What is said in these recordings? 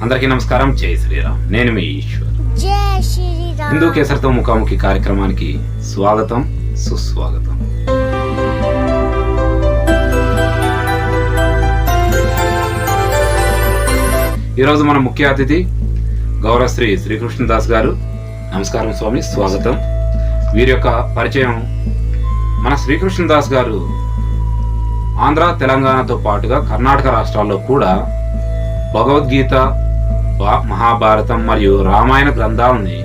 అందరికీ నమస్కారం. జై శ్రీరామ్. నేను మీ ఈశ్వర్. జై శ్రీరామ్. హిందూ కేసరితో ముఖాముఖి కార్యక్రమానికి స్వాగతం, సుస్వాగతం. ఈరోజు మన ముఖ్య అతిథి గౌరవ శ్రీ శ్రీకృష్ణదాస్ గారు. నమస్కారం స్వామి, స్వాగతం. వీరి యొక్క పరిచయం: మన శ్రీకృష్ణదాస్ గారు ఆంధ్ర, తెలంగాణతో పాటుగా కర్ణాటక రాష్ట్రాల్లో కూడా భగవద్గీత, మహాభారతం మరియు రామాయణ గ్రంథాలని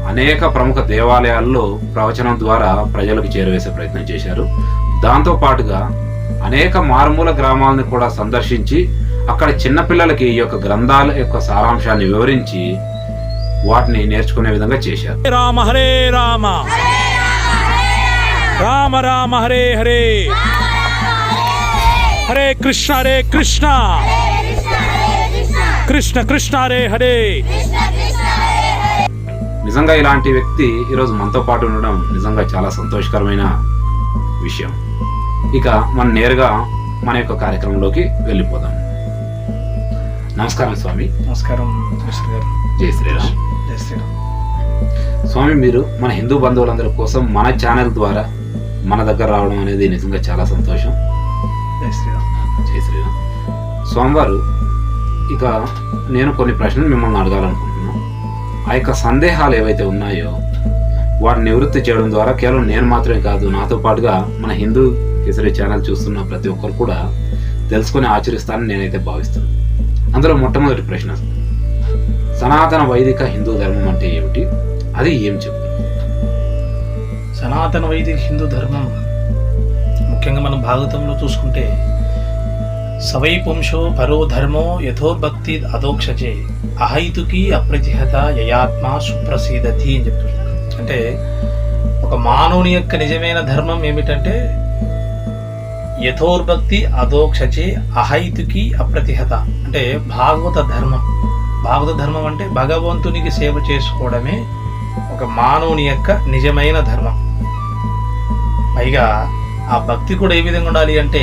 అనేక ప్రముఖ దేవాలయాల్లో ప్రవచనం ద్వారా ప్రజలకు చేరవేసే ప్రయత్నం చేశారు. దాంతో పాటుగా అనేక మారుమూల గ్రామాలను కూడా సందర్శించి అక్కడ చిన్నపిల్లలకి ఈ యొక్క గ్రంథాల యొక్క సారాంశాన్ని వివరించి వాటిని నేర్చుకునే విధంగా చేశారు. రామ హరే రామ, రామ రామ హరే హరే, హరే కృష్ణ కృష్ణ కృష్ణ హరే హరే. నిజంగా ఇలాంటి వ్యక్తి ఈరోజు మనతో పాటు ఉండడం నిజంగా చాలా సంతోషకరమైన విషయం. ఇక మనం నేరుగా మన యొక్క కార్యక్రమంలోకి వెళ్ళిపోదాం. నమస్కారం స్వామి. నమస్కారం గారు. జై శ్రీరామ్. జై శ్రీరామ్. స్వామి, మీరు మన హిందూ బంధువులందరి కోసం మన ఛానల్ ద్వారా మన దగ్గర రావడం అనేది నిజంగా చాలా సంతోషం. జై శ్రీరామ్. జై శ్రీరామ్. స్వామివారు, ఇక నేను కొన్ని ప్రశ్నలు మిమ్మల్ని అడగాలనుకుంటున్నాను. ఆ యొక్క సందేహాలు ఏవైతే ఉన్నాయో వాటిని నివృత్తి చేయడం ద్వారా కేవలం నేను మాత్రమే కాదు, నాతో పాటుగా మన హిందూ కేసరి ఛానల్ చూస్తున్న ప్రతి ఒక్కరు కూడా తెలుసుకొని ఆచరిస్తానని నేనైతే భావిస్తున్నాను. అందులో మొట్టమొదటి ప్రశ్న: సనాతన వైదిక హిందూ ధర్మం అంటే ఏమిటి? అది ఏం చెప్తుంది? సనాతన వైదిక హిందూ ధర్మం ముఖ్యంగా మనం భాగవతంలో చూసుకుంటే సవై పుంశో పరో ధర్మో యథోర్భక్తి అదోక్షజే అహైతుకి అప్రతిహత యయాత్మ సుప్రసీదతి అని చెప్తున్నారు. అంటే ఒక మానవుని యొక్క నిజమైన ధర్మం ఏమిటంటే యథోర్భక్తి అదోక్షజే అహైతుకి అప్రతిహత. అంటే భాగవత ధర్మం అంటే భగవంతునికి సేవ చేసుకోవడమే ఒక మానవుని యొక్క నిజమైన ధర్మం. పైగా ఆ భక్తి కూడా ఏ విధంగా ఉండాలి అంటే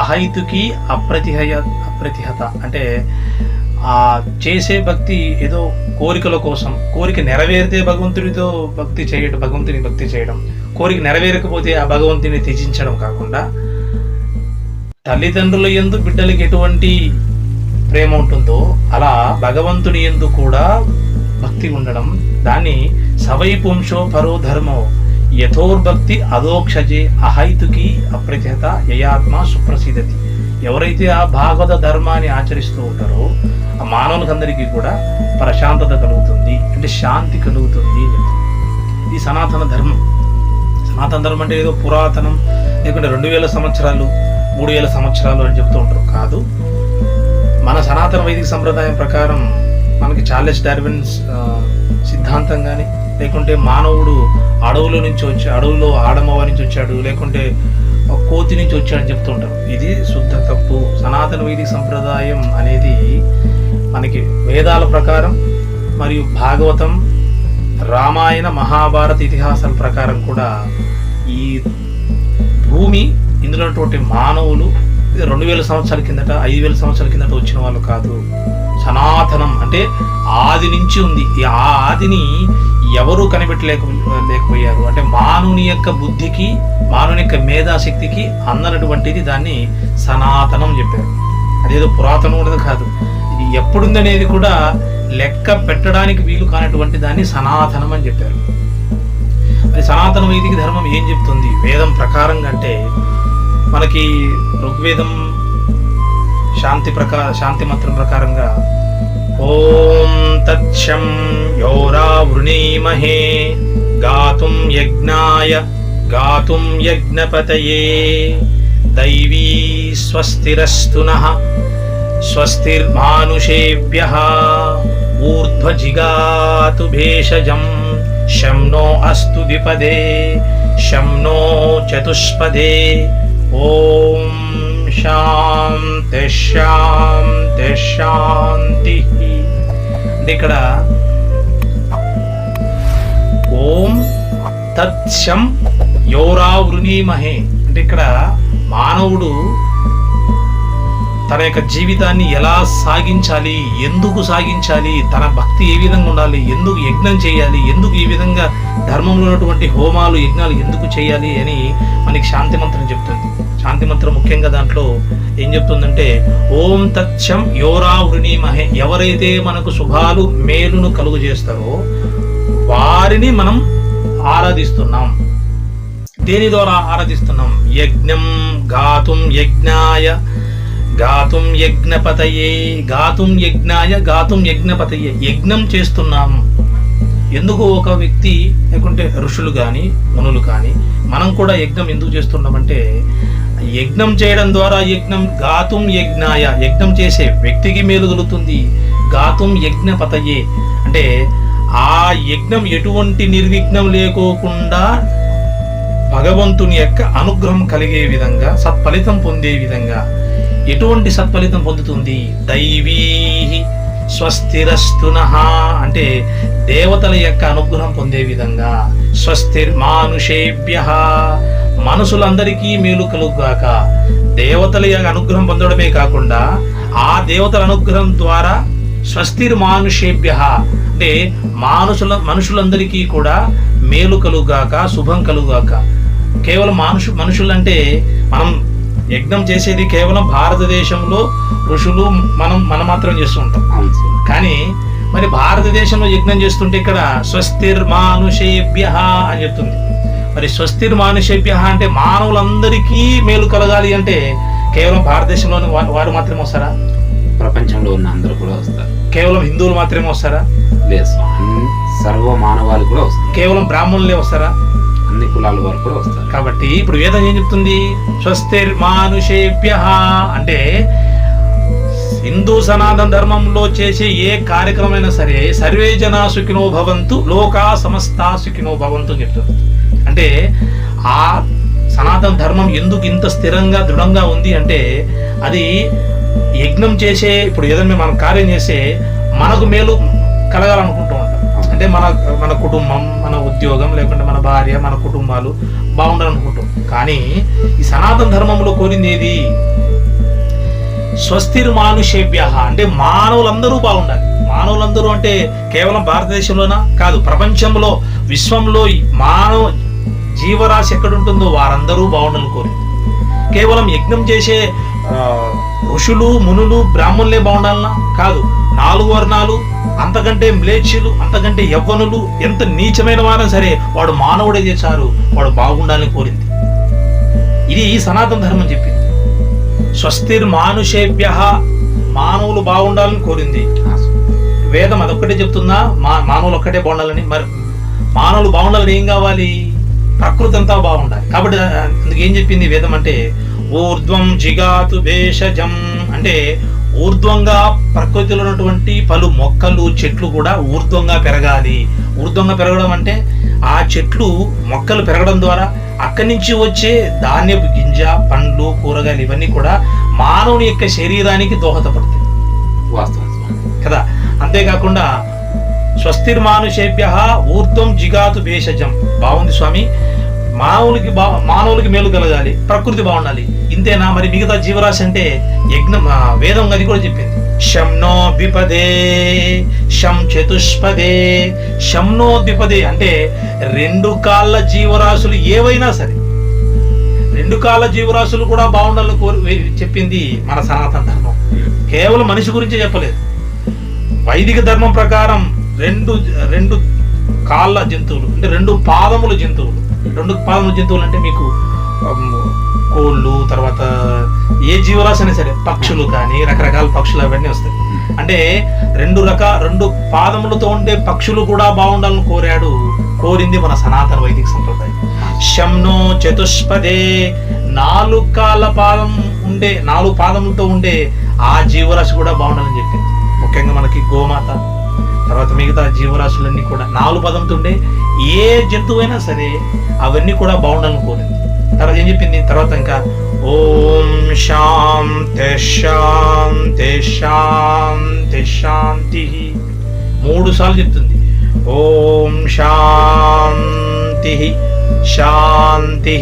అహైతుకి అప్రతిహత. అంటే ఆ చేసే భక్తి ఏదో కోరికల కోసం, కోరిక నెరవేరితే భగవంతుని భక్తి చేయడం, కోరిక నెరవేరకపోతే ఆ భగవంతుని త్యజించడం కాకుండా తల్లిదండ్రుల యందు బిడ్డలకి ఎటువంటి ప్రేమ ఉంటుందో అలా భగవంతుని యందు కూడా భక్తి ఉండడం. దాన్ని సవై పుంశో పరో ధర్మో యథోర్భక్తి అదోక్షజే అహైతుకి అప్రతిహత యయాత్మ సుప్రసీదతి. ఎవరైతే ఆ భాగవత ధర్మాన్ని ఆచరిస్తూ ఉంటారో ఆ మానవులందరికీ కూడా ప్రశాంతత కలుగుతుంది, అంటే శాంతి కలుగుతుంది. ఇది సనాతన ధర్మం. సనాతన ధర్మం అంటే ఏదో పురాతనం, లేకుంటే 2000 సంవత్సరాలు 3000 సంవత్సరాలు అని చెప్తూ ఉంటారు. కాదు, మన సనాతన వైదిక సంప్రదాయం ప్రకారం మనకి చార్లెస్ డార్విన్ సిద్ధాంతం కానీ, లేకుంటే మానవుడు అడవులో ఆడమవారి నుంచి వచ్చాడు, లేకుంటే కోతి నుంచి వచ్చాడని చెప్తూ ఉంటారు. ఇది శుద్ధ తప్పు. సనాతన వైదిక సంప్రదాయం అనేది మనకి వేదాల ప్రకారం మరియు భాగవతం, రామాయణ, మహాభారత ఇతిహాసాల ప్రకారం కూడా ఈ భూమి, ఇందులో ఉన్నటువంటి మానవులు 2000 సంవత్సరాల కిందట, 5000 సంవత్సరాల కిందట వచ్చిన వాళ్ళు కాదు. సనాతనం అంటే ఆది నుంచి ఉంది. ఆ ఆదిని ఎవరు కనిపెట్టలేకపోయారు. అంటే మానవుని యొక్క బుద్ధికి, మానవుని యొక్క మేధాశక్తికి అందనటువంటిది దాన్ని సనాతనం చెప్పారు. అదేదో పురాతనం కూడా కాదు, ఇది ఎప్పుడుందనేది కూడా లెక్క పెట్టడానికి వీలు కానటువంటి దాన్ని సనాతనం అని చెప్పారు. అది సనాతన వైదిక ధర్మం ఏం చెప్తుంది వేదం ప్రకారంగా అంటే, మనకి ఋగ్వేదం శాంతి మంత్రం ప్రకారంగా ఓం తత్సం యోరా వృణీమహే గాతుం యజ్ఞపతయే దైవీ స్వస్తిరస్తునః స్వస్తిర్మానుషేభ్యః ఊర్ధ్వజిగాతు భేషజం శం నో అస్తు ద్విపదే శం నో చతుష్పదే. ఓం శాంతి శాంతి శాంతి. అంటే ఇక్కడ ఓం తత్సం యోరా వృణీమహే అంటే ఇక్కడ మానవుడు తన యొక్క జీవితాన్ని ఎలా సాగించాలి, ఎందుకు సాగించాలి, తన భక్తి ఏ విధంగా ఉండాలి, ఎందుకు యజ్ఞం చేయాలి, ఎందుకు ఈ విధంగా ధర్మంలో ఉన్నటువంటి హోమాలు యజ్ఞాలు ఎందుకు చేయాలి అని మనకి శాంతి మంత్రం చెప్తుంది. శాంతి మంత్రం ముఖ్యంగా దాంట్లో ఏం చెప్తుందంటే, ఓం తత్సం యోరా వృణీమహే, ఎవరైతే మనకు శుభాలు మేలును కలుగు చేస్తారో వారిని మనం ఆరాధిస్తున్నాం. దేని ద్వారా ఆరాధిస్తున్నాం? యజ్ఞం గాతుం యజ్ఞాయ గాతుం యజ్ఞపతయే, గాతుం యజ్ఞాయ గాతుం యజ్ఞపతయే, యజ్ఞం చేస్తున్నాం. ఎందుకు ఒక వ్యక్తి లేకుంటే ఋషులు కానీ మునులు కానీ మనం కూడా యజ్ఞం ఎందుకు చేస్తున్నామంటే, యజ్ఞం చేయడం ద్వారా యజ్ఞం గాతుం యజ్ఞాయ, యజ్ఞం చేసే వ్యక్తికి మేలు కలుగుతుంది. గాతుం యజ్ఞపతయే అంటే ఆ యజ్ఞం ఎటువంటి నిర్విఘ్నం లేకోకుండా భగవంతుని యొక్క అనుగ్రహం కలిగే విధంగా, సత్ఫలితం పొందే విధంగా. ఎటువంటి సత్ఫలితం పొందుతుంది? దైవీ స్వస్తిరస్తునః అంటే దేవతల యొక్క అనుగ్రహం పొందే విధంగా. స్వస్తిర్మానుషేభ్యః మనుషులందరికీ మేలు కలుగుగాక. దేవతల యొక్క అనుగ్రహం పొందడమే కాకుండా ఆ దేవతల అనుగ్రహం ద్వారా స్వస్తిర్మానుషేభ్యః అంటే మనుషులందరికీ కూడా మేలు కలుగుగాక, శుభం కలుగుగాక. కేవలం మనుషులంటే మనం యజ్ఞం చేసేది కేవలం భారతదేశంలో ఋషులు మనం మాత్రం చేస్తూ ఉంటాం. కానీ మరి భారతదేశంలో యజ్ఞం చేస్తుంటే ఇక్కడ స్వస్తిర్మానుషేభ్యః అని చెప్తుంది. మరి స్వస్తిర్మానుషేభ్యః అంటే మానవులందరికీ మేలు కలగాలి అంటే కేవలం భారతదేశంలోని వారు మాత్రమే వస్తారా? ప్రపంచంలో ఉన్న అందరూ కూడా వస్తారు. కేవలం హిందువులు మాత్రమే వస్తారా? లేదు, సర్వ మానవాళి కూడా వస్తారు. కేవలం బ్రాహ్మణులే వస్తారా? అన్ని కులాల వారు కూడా వస్తారు. కాబట్టి ఇప్పుడు వేదం ఏం చెప్తుంది? స్వస్తిర్మానుషేభ్యః అంటే హిందూ సనాతన ధర్మంలో చేసే ఏ కార్యక్రమమైనా సరే సర్వే జనా సుఖినో భవంతు లోకా సమస్తా సుఖినో భవంతు అని చెప్తుంది. అంటే ఆ సనాతన ధర్మం ఎందుకు ఇంత స్థిరంగా దృఢంగా ఉంది అంటే అది యజ్ఞం చేసే, ఇప్పుడు ఏదైనా మనం కార్యం చేసే మనకు మేలు కలగాలనుకుంటూ ఉంటాం. అంటే మన కుటుంబం, మన ఉద్యోగం, లేకుంటే మన భార్య, మన కుటుంబాలు బాగుండాలనుకుంటాం. కానీ ఈ సనాతన ధర్మంలో కోరింది ఏది? స్వస్తిర్మానుషేభ్యః అంటే మానవులందరూ బాగుండాలి. మానవులందరూ అంటే కేవలం భారతదేశంలోనా కాదు, ప్రపంచంలో విశ్వంలో మానవ జీవరాశి ఎక్కడుంటుందో వారందరూ బాగుండాలని కోరింది. కేవలం యజ్ఞం చేసే ఋషులు మునులు బ్రాహ్మణులే బాగుండాలన్నా కాదు, 4 వర్ణాలు, అంతకంటే మ్లేచ్చులు, అంతకంటే యవ్వనులు, ఎంత నీచమైన వారైనా సరే వాడు మానవుడే చేశారు, వాడు బాగుండాలని కోరింది. ఇది సనాతన ధర్మం చెప్పింది. స్వస్తిర్మానుషేభ్యః మానవులు బాగుండాలని కోరింది. వేదం అదొక్కటే చెప్తుందా? మానవులు ఒక్కటే బాగుండాలని? మరి మానవులు బాగుండాలని ఏం కావాలి? ప్రకృతి అంతా బాగుండాలి. కాబట్టి అందుకు ఏం చెప్పింది వేదం అంటే, ఊర్ధ్వం జిగాతు భేషజం అంటే ఊర్ధ్వంగా ప్రకృతిలో ఉన్నటువంటి పలు మొక్కలు చెట్లు కూడా ఊర్ధ్వంగా పెరగాలి. ఊర్ధ్వంగా పెరగడం అంటే ఆ చెట్లు మొక్కలు పెరగడం ద్వారా అక్కడి నుంచి వచ్చే ధాన్యపు గింజ, పండ్లు, కూరగాయలు ఇవన్నీ కూడా మానవుని యొక్క శరీరానికి దోహదపడతాయి. వాస్తవం కదా. అంతేకాకుండా స్వస్తిర్మానుషేభ్యః ఊర్ధ్వం జిగాతు భేషజం. బాగుంది స్వామి, మానవులకి మేలు కలగాలి, ప్రకృతి బాగుండాలి, ఇంతేనా? మరి మిగతా జీవరాశి అంటే యజ్ఞం, వేదం అది కూడా చెప్పింది. శంనో ద్విపదే శం చతుష్పదే. శంనో ద్విపదే అంటే 2 కాళ్ళ జీవరాశులు ఏవైనా సరే, 2 కాళ్ళ జీవరాశులు కూడా బాగుండాలని చెప్పింది మన సనాతన ధర్మం. కేవలం మనిషి గురించే చెప్పలేదు. వైదిక ధర్మం ప్రకారం 2 కాళ్ళ జంతువులు అంటే 2 పాదముల జంతువులు. 2 పాదముల జంతువులు అంటే మీకు కోళ్ళు, తర్వాత ఏ జీవరాశి అయినా సరే, పక్షులు కానీ రకరకాల పక్షులు అవన్నీ వస్తాయి. అంటే 2 పాదములతో ఉండే పక్షులు కూడా బాగుండాలని కోరింది మన సనాతన వైదిక సంప్రదాయం. శంనో చతుష్పదే 4 కాళ్ళ పాదం ఉండే, 4 పాదములతో ఉండే ఆ జీవరాశి కూడా బాగుండాలని చెప్పింది. ముఖ్యంగా మనకి గోమాత, తర్వాత మిగతా జీవరాశులన్నీ కూడా 4 పాదంతో ఉండే ఏ జంతువు అయినా సరే అవన్నీ కూడా బాగుండాలని కోరింది. తర్వాత ఏం చెప్పింది? తర్వాత ఇంకా ఓం శాంతి శాంతి శాంతి శాంతి 3 సార్లు చెప్తుంది. ఓం శాంతి శాంతి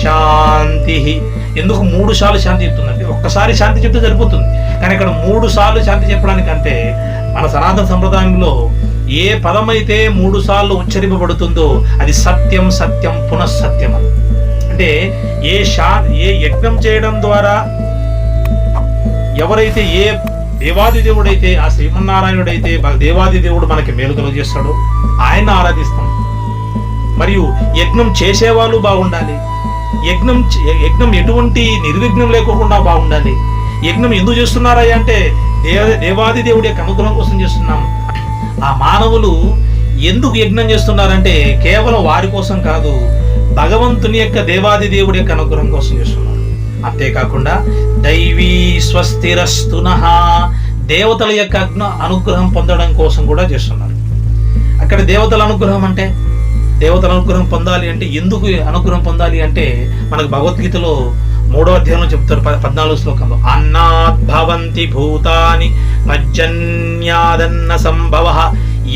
శాంతి ఎందుకు 3 సార్లు శాంతి చెప్తుందంటే ఒక్కసారి శాంతి చెప్తే సరిపోతుంది, కానీ ఇక్కడ 3 సార్లు శాంతి చెప్పడానికంటే మన సనాతన సంప్రదాయంలో ఏ పదమైతే 3 సార్లు ఉచ్చరింపబడుతుందో అది సత్యం సత్యం పునఃసత్యం అని. అంటే ఏ యజ్ఞం చేయడం ద్వారా ఎవరైతే ఏ దేవాది దేవుడైతే ఆ శ్రీమన్నారాయణుడైతే దేవాది దేవుడు మనకి మేలు కలుగజేస్తాడో ఆయన ఆరాధిస్తాం. మరియు యజ్ఞం చేసేవాళ్ళు బాగుండాలి, యజ్ఞం ఎటువంటి నిర్విఘ్నం లేకోకుండా బాగుండాలి. యజ్ఞం ఎందుకు చేస్తున్నారా అంటే దేవాది దేవుడి యొక్క అనుగ్రహం కోసం చేస్తున్నాం. ఆ మానవులు ఎందుకు యజ్ఞం చేస్తున్నారంటే కేవలం వారి కోసం కాదు, భగవంతుని యొక్క దేవాది దేవుడి యొక్క అనుగ్రహం కోసం చేస్తున్నారు. అంతేకాకుండా దైవీ స్వస్తిరస్తునః దేవతల యొక్క అనుగ్రహం పొందడం కోసం కూడా చేస్తున్నారు. అక్కడ దేవతల అనుగ్రహం అంటే దేవతల అనుగ్రహం పొందాలి అంటే ఎందుకు అనుగ్రహం పొందాలి అంటే మనకు భగవద్గీతలో 3వ అధ్యాయంలో చెప్తారు 14వ శ్లోకంలో, అన్నాత్ భవంతి భూతాని పర్జన్యాదన్న సంభవః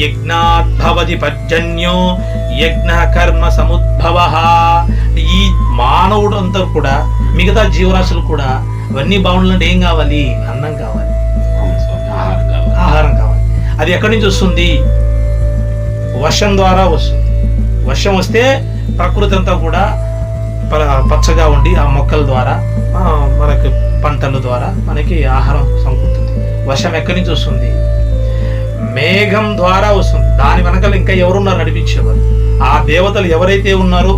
యజ్ఞాత్ భవతి పర్జన్యో యజ్ఞ కర్మ సముద్భవః. ఈ మానవుడు అంతా కూడా మిగతా జీవరాశులు కూడా అవన్నీ బాగుండాలంటే ఏం కావాలి? అన్నం కావాలి, ఆహారం కావాలి. అది ఎక్కడి నుంచి వస్తుంది? వర్షం ద్వారా వస్తుంది. వర్షం వస్తే ప్రకృతి అంతా కూడా పచ్చగా ఉండి ఆ మొక్కల ద్వారా మనకి పంటల ద్వారా మనకి ఆహారం సమకూరుతుంది. వర్షం ఎక్కడి నుంచి వస్తుంది? మేఘం ద్వారా వస్తుంది. దాని వెనకాల ఇంకా ఎవరున్నారు నడిపించేవారు? ఆ దేవతలు ఎవరైతే ఉన్నారో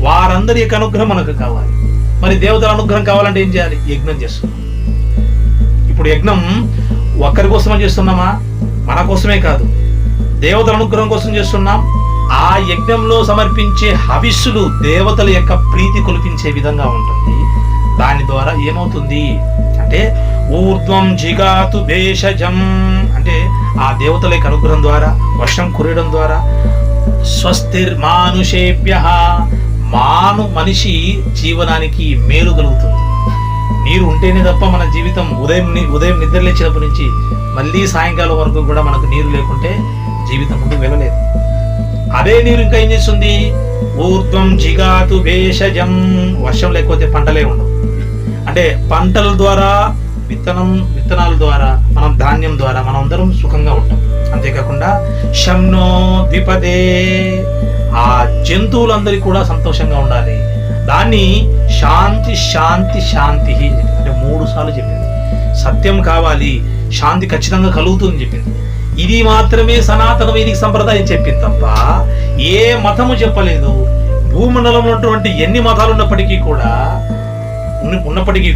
వారందరి యొక్క అనుగ్రహం మనకు కావాలి. మరి దేవతల అనుగ్రహం కావాలంటే ఏం చేయాలి? యజ్ఞం చేస్తున్నాం. ఇప్పుడు యజ్ఞం ఒక్కరి కోసమే చేస్తున్నామా? మన కోసమే కాదు, దేవతల అనుగ్రహం కోసం చేస్తున్నాం. ఆ యజ్ఞంలో సమర్పించే హవిస్సులు దేవతల యొక్క ప్రీతి కొలిపించే విధంగా ఉంటుంది. దాని ద్వారా ఏమవుతుంది అంటే ఊర్ధ్వం జిగాతు భేషజం అంటే ఆ దేవతల యొక్క అనుగ్రహం ద్వారా వర్షం కురియడం ద్వారా స్వస్తిర్మానుషేభ్యః మనిషి జీవనానికి మేలు కలుగుతుంది. నీరు ఉంటేనే తప్ప మన జీవితం ఉదయం నిద్ర లేచినప్పటి నుంచి మళ్ళీ సాయంకాలం వరకు కూడా మనకు నీరు లేకుంటే జీవితం ముందుకు వెళ్ళలేదు. అదే నీరు ఇంకా ఏం చేస్తుంది? ఊర్ధ్వం జిగాతు భేషజం వర్షం లేకపోతే పంటలే ఉండవు. అంటే పంటల ద్వారా విత్తనాల ద్వారా మనం ధాన్యం ద్వారా మనం అందరం సుఖంగా ఉంటాం. అంతేకాకుండా శమ్నో ద్విపదే ఆ జంతువులందరికీ కూడా సంతోషంగా ఉండాలి. దాన్ని శాంతి శాంతి శాంతి అంటే 3 సార్లు చెప్పింది. సత్యం కావాలి, శాంతి ఖచ్చితంగా కలుగుతుందని చెప్పింది. ఇది మాత్రమే సనాతన వైదిక సంప్రదాయం చెప్పింది తప్ప ఏ మతము చెప్పలేదు. భూమండలంలో ఉన్నటువంటి ఎన్ని మతాలు ఉన్నప్పటికీ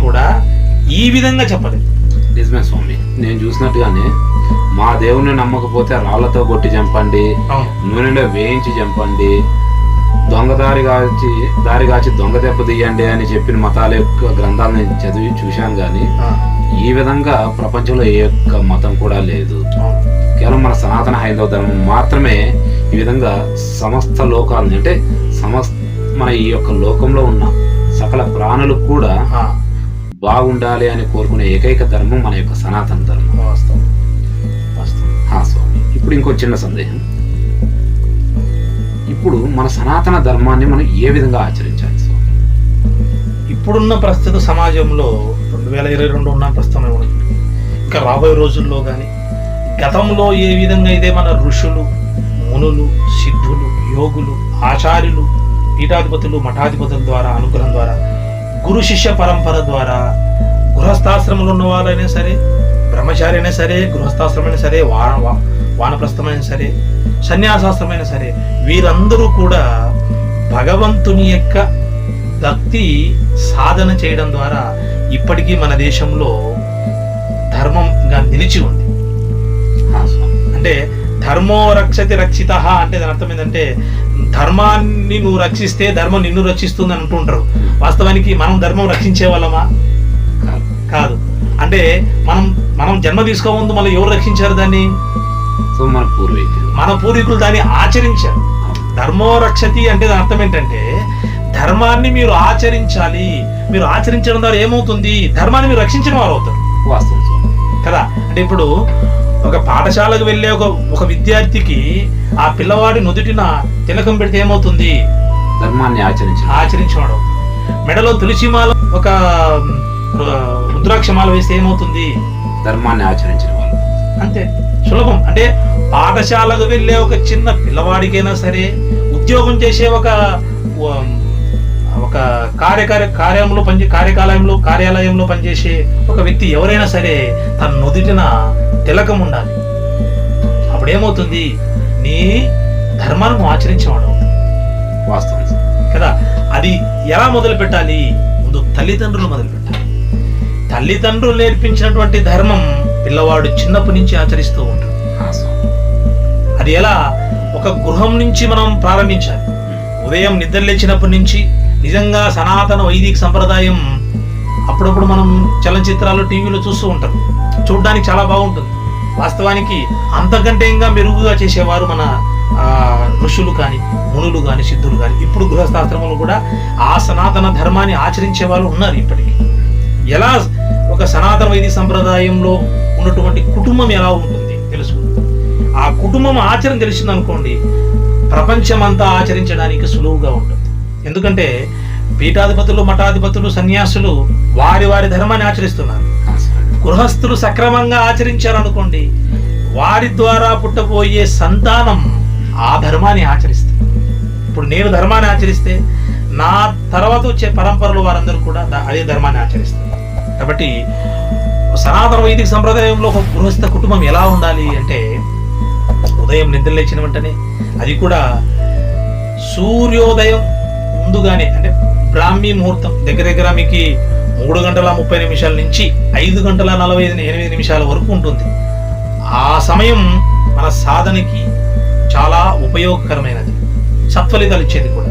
కూడా ఈ విధంగా చెప్పలేదు. నిజమే స్వామి, నేను చూసినట్టుగానే మా దేవుణ్ణి నమ్మకపోతే రాళ్లతో కొట్టి చంపండి, నూనెలో వేయించి చంపండి, దారి కాచి దొంగ దెబ్బ తీయండి అని చెప్పిన మతాల యొక్క గ్రంథాలు నేను చదివి చూశాను. కానీ ఈ విధంగా ప్రపంచంలో ఏ ఒక్క మతం కూడా లేదు. కేవలం మన సనాతన హైందవ ధర్మం మాత్రమే ఈ విధంగా సమస్త లోకాలని అంటే మన ఈ యొక్క లోకంలో ఉన్న సకల ప్రాణులు కూడా బాగుండాలి అని కోరుకునే ఏకైక ధర్మం మన యొక్క సనాతన ధర్మం. స్వామి, ఇప్పుడు ఇంకో చిన్న సందేహం. ఇప్పుడు మన సనాతన ధర్మాన్ని మనం ఏ విధంగా ఆచరించాలి స్వామి? ఇప్పుడున్న ప్రస్తుత సమాజంలో 2022 ఉన్న ప్రస్తుతం ఇంకా రాబోయే రోజుల్లో కానీ గతంలో ఏ విధంగా అయితే మన ఋషులు, మునులు, సిద్ధులు, యోగులు, ఆచార్యులు, పీఠాధిపతులు, మఠాధిపతుల ద్వారా అనుగ్రహం ద్వారా గురు శిష్య పరంపర ద్వారా గృహస్థాశ్రమంలో ఉన్న వాళ్ళైనా సరే, బ్రహ్మచారి అయినా సరే, గృహస్థాశ్రమైనా సరే, వానప్రస్థమైనా సరే, సన్యాసాశ్రమైనా సరే, వీరందరూ కూడా భగవంతుని యొక్క భక్తి సాధన చేయడం ద్వారా ఇప్పటికీ మన దేశంలో ధర్మంగా నిలిచి ఉంది. అంటే ధర్మో రక్షతి రక్షిత అంటే దాని అర్థం ఏంటంటే ధర్మాన్ని నువ్వు రక్షిస్తే ధర్మం నిన్ను రక్షిస్తుంది అని అంటుంటారు. వాస్తవానికి మనం ధర్మం రక్షించే వాళ్ళమా? కాదు. అంటే మనం జన్మ తీసుకోముందు మళ్ళీ ఎవరు రక్షించారు దాన్ని? మన పూర్వీకులు దాన్ని ఆచరించారు. ధర్మో రక్షతి అంటే దాని అర్థం ఏంటంటే ధర్మాన్ని మీరు ఆచరించాలి. మీరు ఆచరించడం ద్వారా ఏమవుతుంది? ధర్మాన్ని మీరు రక్షించిన వారు అవుతారు. వాస్తవం కదా. అంటే ఇప్పుడు ఒక పాఠశాలకు వెళ్ళే ఒక విద్యార్థికి ఆ పిల్లవాడి నుదుటిన తిలకం పెడితే ఏమవుతుంది? ధర్మాన్ని ఆచరించినాడు. మెడలో తులసిమాల ఒక రుద్రాక్షమాల వేస్తే ఏమవుతుంది? ధర్మాన్ని ఆచరించిన వాళ్ళు. అంతే సులభం. అంటే పాఠశాలకు వెళ్ళే ఒక చిన్న పిల్లవాడికైనా సరే, ఉద్యోగం చేసే ఒక కార్యాలయంలో పనిచేసే ఒక వ్యక్తి ఎవరైనా సరే తన నుదుటిన తిలకం ఉండాలి. అప్పుడేమవుతుంది? నీ ధర్మాన్ని ఆచరించేవాడు వాస్తవం కదా. అది ఎలా మొదలు పెట్టాలి? ముందు తల్లిదండ్రులు మొదలు పెట్టాలి. తల్లిదండ్రులు నేర్పించినటువంటి ధర్మం పిల్లవాడు చిన్నప్పటి నుంచి ఆచరిస్తూ ఉంటాడు. అది ఎలా? ఒక గృహం నుంచి మనం ప్రారంభించాలి. ఉదయం నిద్ర లేచినప్పటి నుంచి నిజంగా సనాతన వైదిక సంప్రదాయం అప్పుడప్పుడు మనం చలనచిత్రాలు టీవీలో చూస్తూ ఉంటాం. చూడడానికి చాలా బాగుంటుంది. వాస్తవానికి అంతకంటే ఇంకా మెరుగుగా చేసేవారు మన ఋషులు కానీ, మునులు కానీ, సిద్ధులు కానీ. ఇప్పుడు గృహస్థాశ్రమంలో కూడా ఆ సనాతన ధర్మాన్ని ఆచరించే వాళ్ళు ఉన్నారు ఇప్పటికీ. ఎలా ఒక సనాతన వైదిక సంప్రదాయంలో ఉన్నటువంటి కుటుంబం ఎలా ఉంటుంది తెలుసుకుంటాం. ఆ కుటుంబం ఆచరణ తెలిసిందనుకోండి, ప్రపంచమంతా ఆచరించడానికి సులువుగా ఉంటుంది. ఎందుకంటే పీఠాధిపతులు, మఠాధిపతులు, సన్యాసులు వారి వారి ధర్మాన్ని ఆచరిస్తున్నారు. గృహస్థులు సక్రమంగా ఆచరించారనుకోండి, వారి ద్వారా పుట్టబోయే సంతానం ఆ ధర్మాన్ని ఆచరిస్తారు. ఇప్పుడు నేను ధర్మాన్ని ఆచరిస్తే నా తర్వాత వచ్చే పరంపరలు వారందరూ కూడా అదే ధర్మాన్ని ఆచరిస్తారు. కాబట్టి సనాతన వైదిక సంప్రదాయంలో ఒక గృహస్థ కుటుంబం ఎలా ఉండాలి అంటే, ఉదయం నిద్ర లేచిన వెంటనే, అది కూడా సూర్యోదయం ముందుగానే, అంటే బ్రాహ్మీ ముహూర్తం దగ్గర మీకు 3:30 నుంచి 5:48 వరకు ఉంటుంది. ఆ సమయం మన సాధనకి చాలా ఉపయోగకరమైనది, సత్ఫలితాలు ఇచ్చేది కూడా.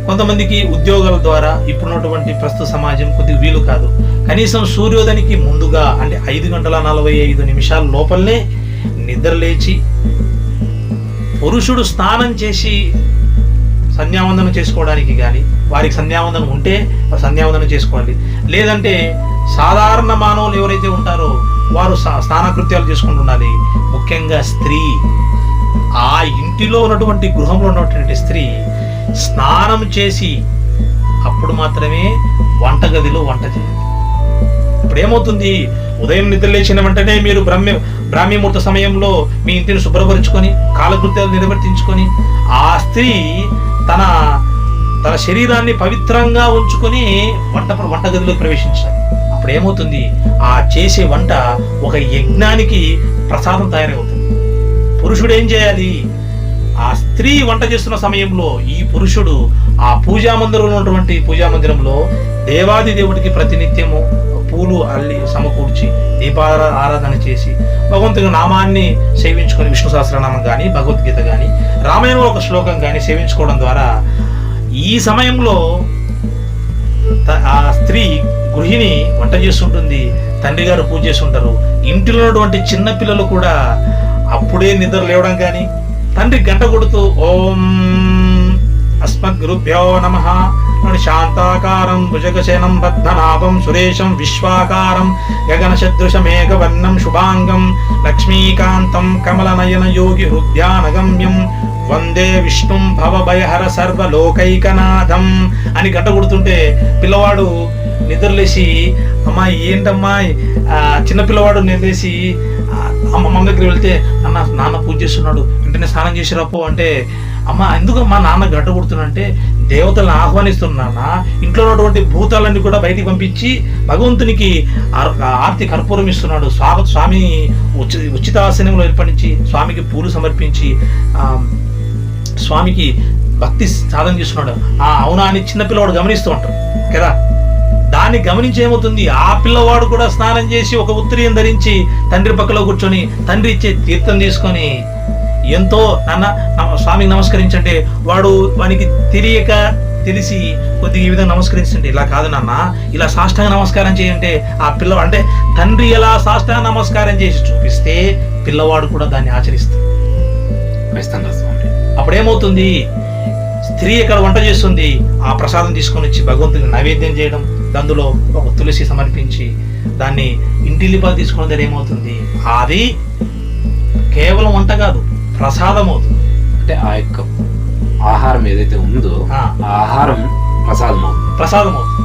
కొంతమందికి ఉద్యోగాల ద్వారా ఇప్పుడున్నటువంటి ప్రస్తుత సమాజం కొద్దిగా వీలు కాదు. కనీసం సూర్యోదయానికి ముందుగా, అంటే 5:45 లోపలనే నిద్ర లేచి పురుషుడు స్నానం చేసి సంధ్యావందనం చేసుకోవడానికి కానీ, వారికి సంధ్యావందనం ఉంటే సంధ్యావందనం చేసుకోవాలి. లేదంటే సాధారణ మానవులు ఎవరైతే ఉంటారో వారు స్నానకృత్యాలు చేసుకుంటూ ఉండాలి. ముఖ్యంగా స్త్రీ, ఆ ఇంటిలో ఉన్నటువంటి గృహంలో ఉన్నటువంటి స్త్రీ స్నానం చేసి అప్పుడు మాత్రమే వంటగదిలో వంట చేయాలి. ఇప్పుడు ఏమవుతుంది? ఉదయం నిద్ర లేచిన వెంటనే మీరు బ్రాహ్మీ ముహూర్త సమయంలో మీ ఇంటిని శుభ్రపరుచుకొని కాలకృత్యాలు నిర్వర్తించుకొని ఆ స్త్రీ తన శరీరాన్ని పవిత్రంగా ఉంచుకొని వంటగదిలో ప్రవేశించాలి. అప్పుడు ఏమవుతుంది? ఆ చేసే వంట ఒక యజ్ఞానికి ప్రసాదం తయారవుతుంది. పురుషుడు ఏం చేయాలి? ఆ స్త్రీ వంట చేస్తున్న సమయంలో ఈ పురుషుడు ఆ పూజామందిరంలో ఉన్నటువంటి పూజామందిరంలో దేవాది దేవుడికి ప్రతినిత్యము పూలు అల్లి సమకూర్చి దీపారాధన చేసి భగవంతుని నామాన్ని సేవించుకొని, విష్ణు సహస్రనామం కానీ, భగవద్గీత కానీ, రామాయణంలో ఒక శ్లోకం కానీ సేవించుకోవడం ద్వారా ఈ సమయంలో ఆ స్త్రీ గృహిణి వంట చేస్తుంటుంది, తండ్రి గారు పూజ చేస్తుంటారు. ఇంటిలో ఉన్నటువంటి చిన్న పిల్లలు కూడా అప్పుడే నిద్ర లేవడం కానీ, తండ్రి గంట కొడుతూ ఓం అస్మద్గురుభ్యో నమః శాంతాకారం భుజగశయనం పద్మనాభం సురేశం విశ్వాకారం గగనసదృశమేఘవర్ణం శుభాంగం లక్ష్మీకాంతం కమలనయన యోగి హృద్యానగమ్యం వందే విష్ణుం భవభయహర సర్వలోకైకనాథం అని గంట కొడుతుంటే పిల్లవాడు నిద్రలేసి, అమ్మా ఏంటమ్మా, చిన్నపిల్లవాడు నిద్రలేసి అమ్మ దగ్గర వెళ్తే, నాన్న పూజ చేస్తున్నాడు, వెంటనే స్నానం చేసి రాపో అంటే, అమ్మ ఎందుకు మా నాన్న గడ్డ కొడుతున్నంటే దేవతలను ఆహ్వానిస్తున్నా, ఇంట్లో ఉన్నటువంటి భూతాలన్నీ కూడా బయటికి పంపించి భగవంతునికి ఆర్తి కర్పూరం ఇస్తున్నాడు, స్వామి ఉచితాసనంలో ఏర్పడించి స్వామికి పూలు సమర్పించి స్వామికి భక్తి సాధన చేస్తున్నాడు. అవునా అని చిన్నపిల్లవాడు గమనిస్తూ ఉంటాడు కదా. దాన్ని గమనించి ఏమవుతుంది? ఆ పిల్లవాడు కూడా స్నానం చేసి ఒక ఉత్తరీయం ధరించి తండ్రి పక్కలో కూర్చొని తండ్రి ఇచ్చే తీర్థం తీసుకొని ఎంతో నాన్న స్వామికి నమస్కరించంటే వానికి తెలిసి కొద్దిగా ఈ విధంగా నమస్కరించండి, ఇలా కాదు నాన్న ఇలా సాష్టాంగ నమస్కారం చేయంటే ఆ పిల్లవాడు, అంటే తండ్రి ఎలా సాష్టాంగ నమస్కారం చేసి చూపిస్తే పిల్లవాడు కూడా దాన్ని ఆచరిస్తాడు. అప్పుడేమవుతుంది? స్త్రీ ఇక్కడ వంట చేస్తుంది, ఆ ప్రసాదం తీసుకొని వచ్చి భగవంతుని నైవేద్యం చేయడం, అందులో ఒక తులసి సమర్పించి దాన్ని ఇంటిలిపాలు తీసుకున్న ఏమవుతుంది? అది కేవలం వంట కాదు, ప్రసాదం అవుతుంది. అంటే ఆ యొక్క ఆహారం ఏదైతే ఉందో ఆహారం ప్రసాదం అవుతుంది.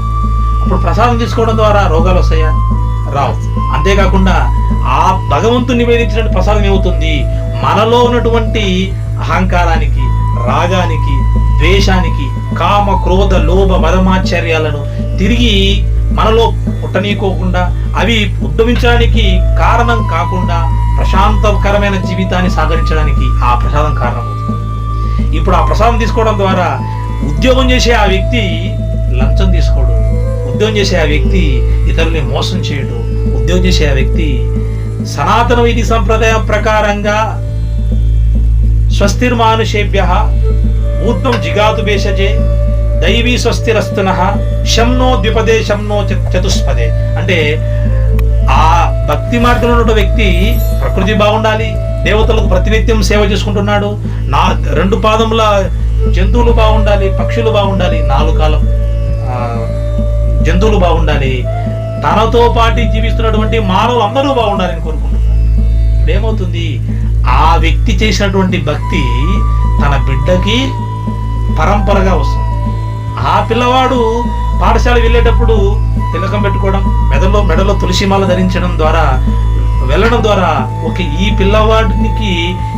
అప్పుడు ప్రసాదం తీసుకోవడం ద్వారా రోగాలు వస్తాయా? రావు. అంతేకాకుండా ఆ భగవంతుని నివేదించిన ప్రసాదం ఏమవుతుంది, మనలో ఉన్నటువంటి అహంకారానికి, రాగానికి, ద్వేషానికి, కామ క్రోధ లోభ మదమాశ్చర్యాలను తిరిగి మనలో పుట్టనీకోకుండా, అవి ఉద్భవించడానికి కారణం కాకుండా ప్రశాంతకరమైన జీవితాన్ని సాగరించడానికి ఆ ప్రసాదం కారణమవుతుంది. ఇప్పుడు ఆ ప్రసాదం తీసుకోవడం ద్వారా ఉద్యోగం చేసే ఆ వ్యక్తి లంచం తీసుకోడు, ఉద్యోగం చేసే ఆ వ్యక్తి ఇతరుల్ని మోసం చేయడు, ఉద్యోగం చేసే ఆ వ్యక్తి సనాతన వైదిక సంప్రదాయం ప్రకారంగా స్వస్తిర్మానుషేభ్య ఊర్ధ్వం జిగాతు భేషజే దైవీ స్వస్తిరస్తున శంనో ద్విపదే శంనో చతుష్పదే. అంటే ఆ భక్తి మార్గంలో ఉన్న వ్యక్తి ప్రకృతి బాగుండాలి, దేవతలకు ప్రతినిత్యం సేవ చేసుకుంటున్నాడు, నా 2 పాదముల జంతువులు బాగుండాలి, పక్షులు బాగుండాలి, 4 కాలం జంతువులు బాగుండాలి, తనతో పాటు జీవిస్తున్నటువంటి మానవులు అందరూ బాగుండాలని కోరుకుంటున్నాడు. ఇప్పుడు ఏమవుతుంది, ఆ వ్యక్తి చేసినటువంటి భక్తి తన బిడ్డకి పరంపరగా వస్తుంది. ఆ పిల్లవాడు పాఠశాల వెళ్ళేటప్పుడు తిలకం పెట్టుకోవడం, మెడలో తులసిమాల ధరించడం ద్వారా వెళ్ళడం ద్వారా ఈ పిల్లవాడికి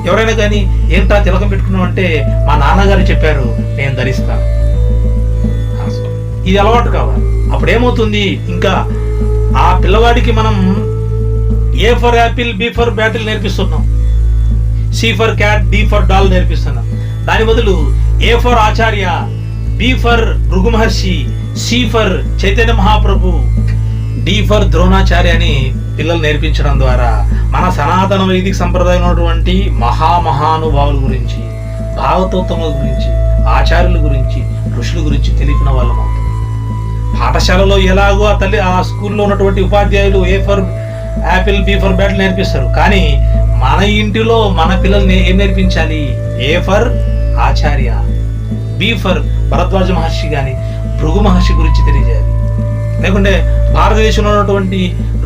ఎవరైనా కానీ ఏంటా తిలకం పెట్టుకున్నాం అంటే మా నాన్నగారు చెప్పారు, నేను ధరిస్తాను. ఇది అలవాటు కావాలి. అప్పుడు ఏమవుతుంది, ఇంకా ఆ పిల్లవాడికి మనం A for apple, B for battle నేర్పిస్తున్నాం, C for cat, D for doll నేర్పిస్తున్నాం. దాని బదులు ఏ ఫర్ ఆచార్య, B for Bhrigu Maharshi, C for Chaitanya Mahaprabhu, D for Dronacharya అని పిల్లలు నేర్పించడం ద్వారా మన సనాతన వైదిక సంప్రదాయం ఉన్నటువంటి మహామహానుభావుల గురించి, భాగవతోత్తముల గురించి, ఆచార్యుల గురించి, ఋషుల గురించి తెలిపిన వాళ్ళం అవుతాం. పాఠశాలలో ఎలాగో ఆ స్కూల్లో ఉన్నటువంటి ఉపాధ్యాయులు A for apple, B for battle నేర్పిస్తారు, కానీ మన ఇంటిలో మన పిల్లల్ని ఏం నేర్పించాలి, ఏ ఫర్ ఆచార్య, బి ఫర్ భరద్వాజ మహర్షి కానీ భృగు మహర్షి గురించి తెలియజేయాలి. లేకుంటే భారతదేశంలో ఉన్నటువంటి